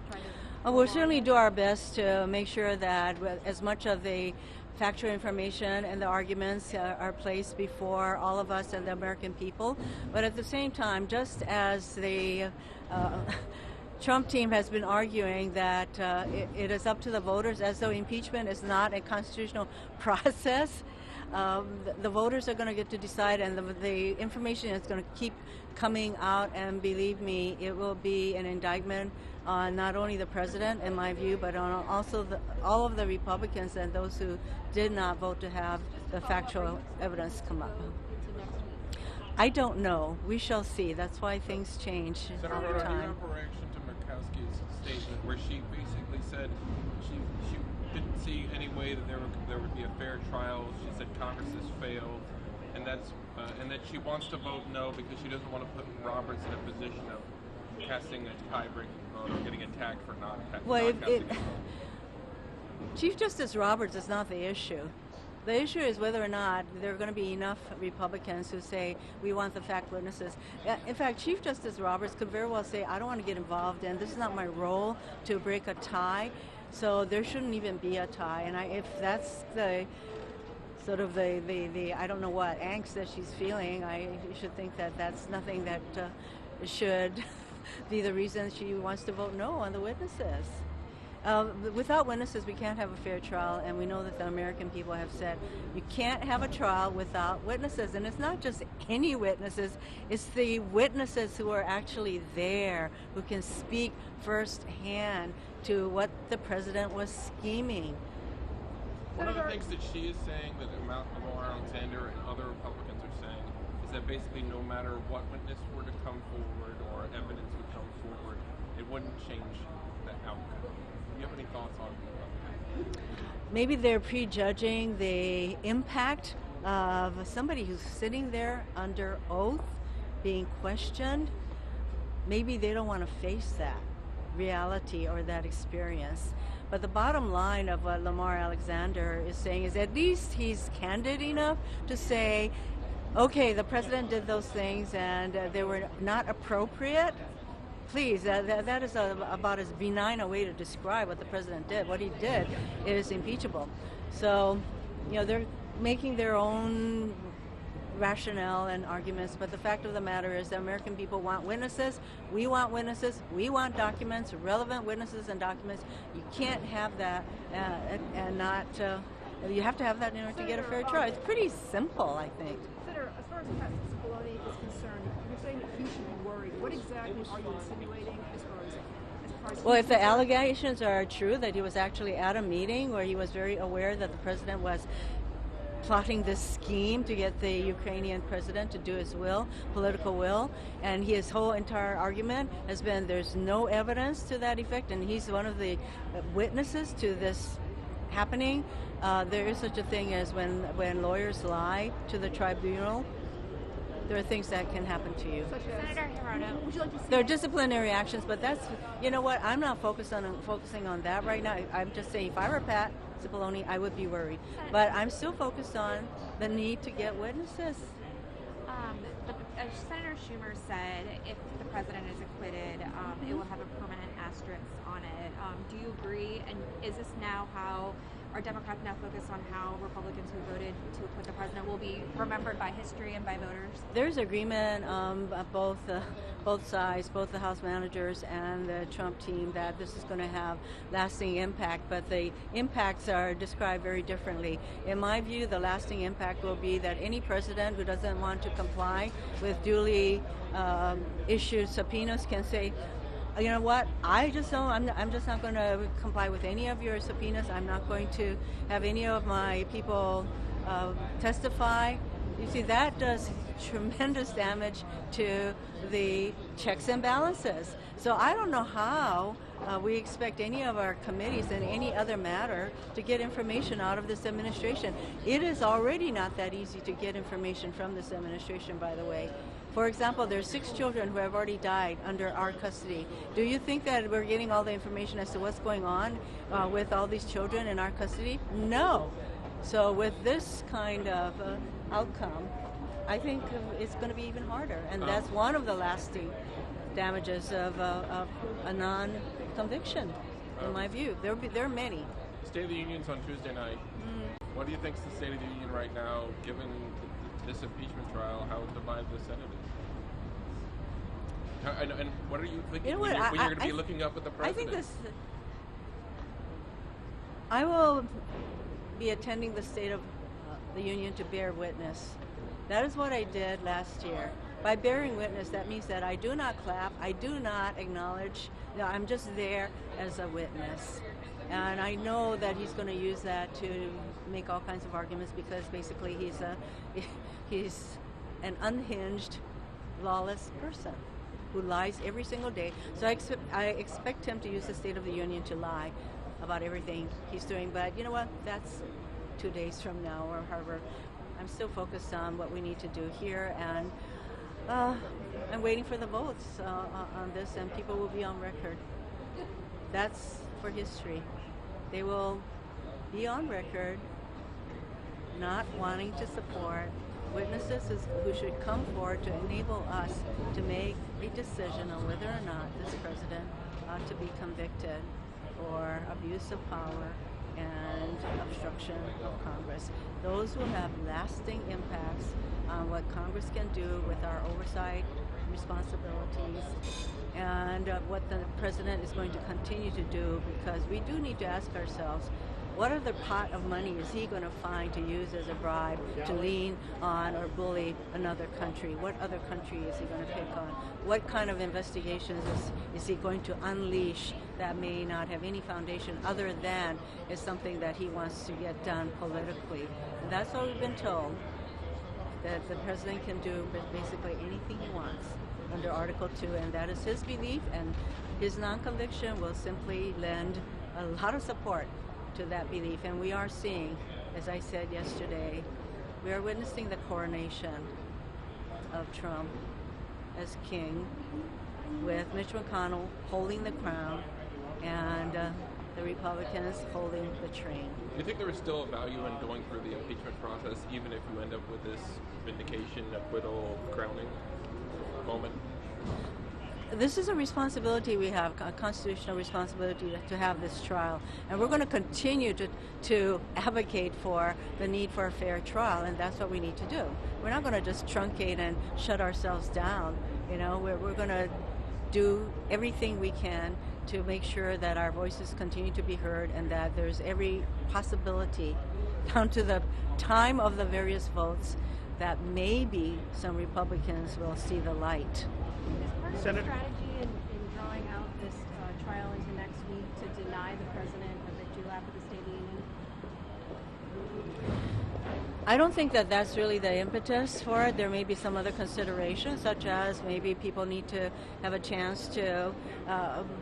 try to? We'll certainly do our best to make sure that as much of the factual information and the arguments are placed before all of us and the American people. But at the same time, just as the Trump team has been arguing that it is up to the voters, as though impeachment is not a constitutional process. The voters are going to get to decide, and the information is going to keep coming out, and believe me, it will be an indictment on not only the president, in my view, but on also all of the Republicans and those who did not vote to have the factual evidence come up. I don't know. We shall see. That's why things change all the time. Statement where she basically said she didn't see any way that there would be a fair trial. She said Congress has failed, and that she wants to vote no because she doesn't want to put Roberts in a position of casting a tie-breaking vote or getting attacked for not casting a vote. Chief Justice Roberts is not the issue. The issue is whether or not there are going to be enough Republicans who say, we want the fact witnesses. In fact, Chief Justice Roberts could very well say, I don't want to get involved, and this is not my role to break a tie, so there shouldn't even be a tie. And if that's the sort of the I don't know what, angst that she's feeling, I should think that that's nothing that should be the reason she wants to vote no on the witnesses. Without witnesses, we can't have a fair trial, and we know that the American people have said you can't have a trial without witnesses. And it's not just any witnesses, it's the witnesses who are actually there, who can speak firsthand to what the president was scheming. One of the things that she is saying, that Lamar Alexander and other Republicans are saying, is that basically no matter what witness were to come forward or evidence would come forward, it wouldn't change the outcome. Do you have any thoughts on that? Maybe they're prejudging the impact of somebody who's sitting there under oath, being questioned. Maybe they don't want to face that reality or that experience. But the bottom line of what Lamar Alexander is saying is at least he's candid enough to say, okay, the president did those things and they were not appropriate. Please, that is about as benign a way to describe what the president did. What he did is impeachable. So, you know, they're making their own rationale and arguments, but the fact of the matter is the American people want witnesses, we want documents, relevant witnesses and documents. You can't have that and not, you have to have that in order to get a fair trial. It's pretty simple, I think. Senator, as far as Justice Bologna is concerned, you're saying that he should be worried. What exactly are you insinuating as far as well, if the allegations are true that he was actually at a meeting where he was very aware that the president was plotting this scheme to get the Ukrainian president to do his will, political will, and his whole entire argument has been there's no evidence to that effect, and he's one of the witnesses to this happening. There is such a thing as when lawyers lie to the tribunal, there are things that can happen to you. Senator Hirono, would you like to see There are disciplinary actions, but that's, you know what, I'm not focusing on that right now. I'm just saying if I were Pat Cipollone, I would be worried. But I'm still focused on the need to get witnesses. Senator Schumer said if the president is acquitted, it will have a permanent asterisk on it. Do you agree? And is this now how, are Democrats now focused on how Republicans who voted to acquit the president will be remembered by history and by voters? There's agreement both sides, both the House managers and the Trump team, that this is going to have lasting impact, but the impacts are described very differently. In my view, the lasting impact will be that any president who doesn't want to comply with duly issued subpoenas can say, you know what, I'm just not going to comply with any of your subpoenas. I'm not going to have any of my people testify. You see, that does tremendous damage to the checks and balances. So I don't know how we expect any of our committees in any other matter to get information out of this administration. It is already not that easy to get information from this administration, by the way. For example, there's 6 children who have already died under our custody. Do you think that we're getting all the information as to what's going on with all these children in our custody? No. So with this kind of outcome, I think it's going to be even harder. And that's one of the lasting damages of a non-conviction, in my view. There are many. State of the Union's on Tuesday night. What do you think is the State of the Union right now, given this impeachment trial, how it divides the Senate is? And what are you thinking when you're going to be looking up at the president? I will be attending the State of the Union to bear witness. That is what I did last year. By bearing witness, that means that I do not clap, I do not acknowledge, I'm just there as a witness. And I know that he's going to use that to make all kinds of arguments, because basically he's an unhinged, lawless person who lies every single day. So I expect him to use the State of the Union to lie about everything he's doing. But you know what? That's 2 days from now, or however. I'm still focused on what we need to do here, and I'm waiting for the votes on this, and people will be on record. That's for history. They will be on record not wanting to support witnesses who should come forward to enable us to make a decision on whether or not this president ought to be convicted for abuse of power and obstruction of Congress. Those will have lasting impacts on what Congress can do with our oversight responsibilities, and what the president is going to continue to do, because we do need to ask ourselves, what other pot of money is he going to find to use as a bribe to lean on or bully another country? What other country is he going to pick on? What kind of investigations is he going to unleash that may not have any foundation other than is something that he wants to get done politically? And that's what we've been told, that the president can do basically anything he wants under Article 2, and that is his belief, and his non-conviction will simply lend a lot of support to that belief. And we are seeing, as I said yesterday, we are witnessing the coronation of Trump as king, with Mitch McConnell holding the crown and the Republicans holding the train. Do you think there is still a value in going through the impeachment process, even if you end up with this vindication, acquittal, crowning moment? This is a responsibility we have, a constitutional responsibility to have this trial. And we're going to continue to advocate for the need for a fair trial, and that's what we need to do. We're not going to just truncate and shut ourselves down. You know, we're going to do everything we can to make sure that our voices continue to be heard, and that there's every possibility, down to the time of the various votes, that maybe some Republicans will see the light. Is part of the strategy in drawing out this trial into next week to deny the president a victory lap at the State of the Union? I don't think that that's really the impetus for it. There may be some other considerations, such as maybe people need to have a chance to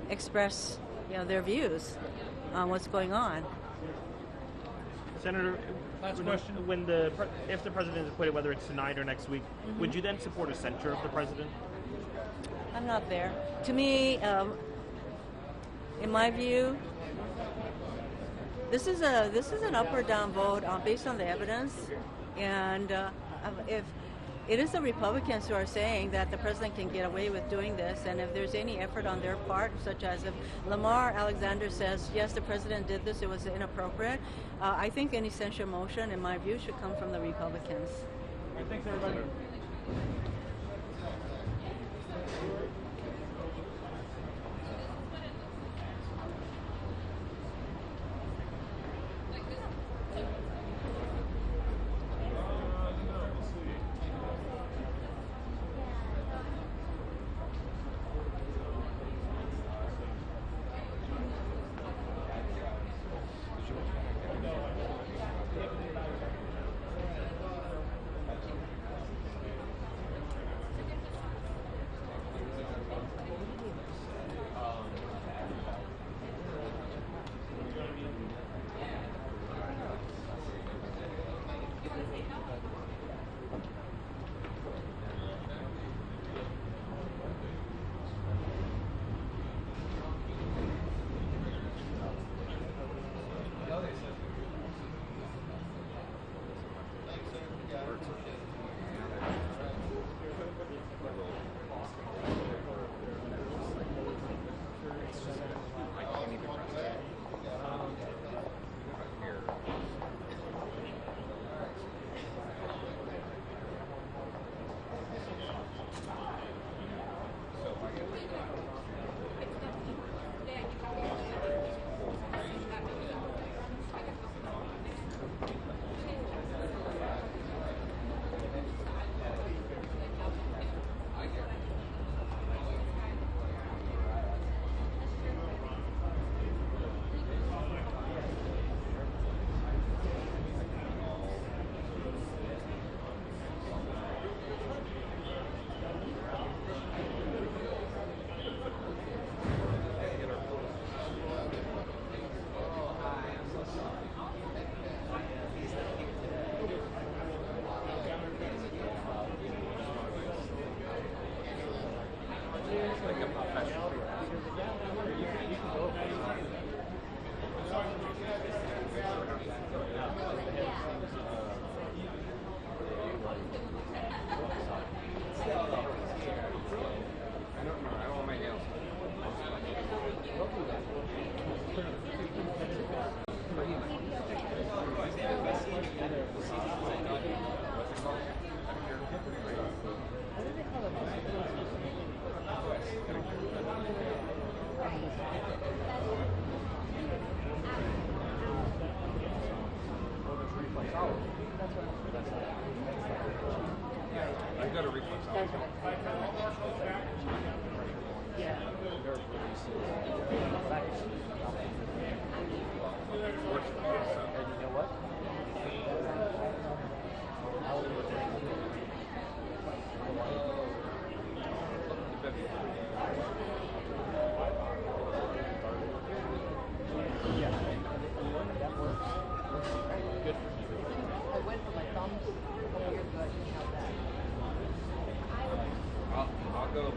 express, their views on what's going on. Senator, Last question. If the president is acquitted, whether it's tonight or next week, would you then support a censure of the president? I'm not there. To me, in my view, this is an up or down vote based on the evidence, and if it is the Republicans who are saying that the president can get away with doing this, and if there's any effort on their part, such as if Lamar Alexander says, yes, the president did this, it was inappropriate, I think any censure motion, in my view, should come from the Republicans. All right, thanks, everybody. I've got a reflex. I'll go.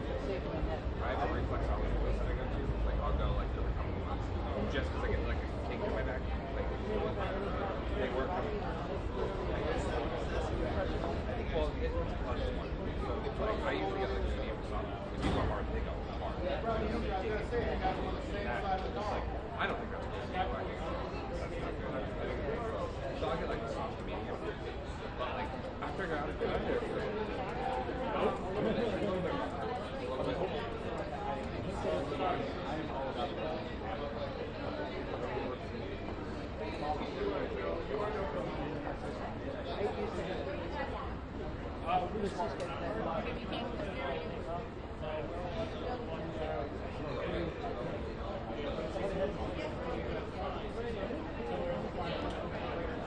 I have a reflex always that I go to. Like I'll go like every couple of months, just because I get like a kink in my back. Like they work. Well, it's a plus one. So it's like I usually get like medium soft. If you go hard, they go hard. I don't think that's good. That's not good. So I'll get like a soft to medium. But like I figure out if I'm there.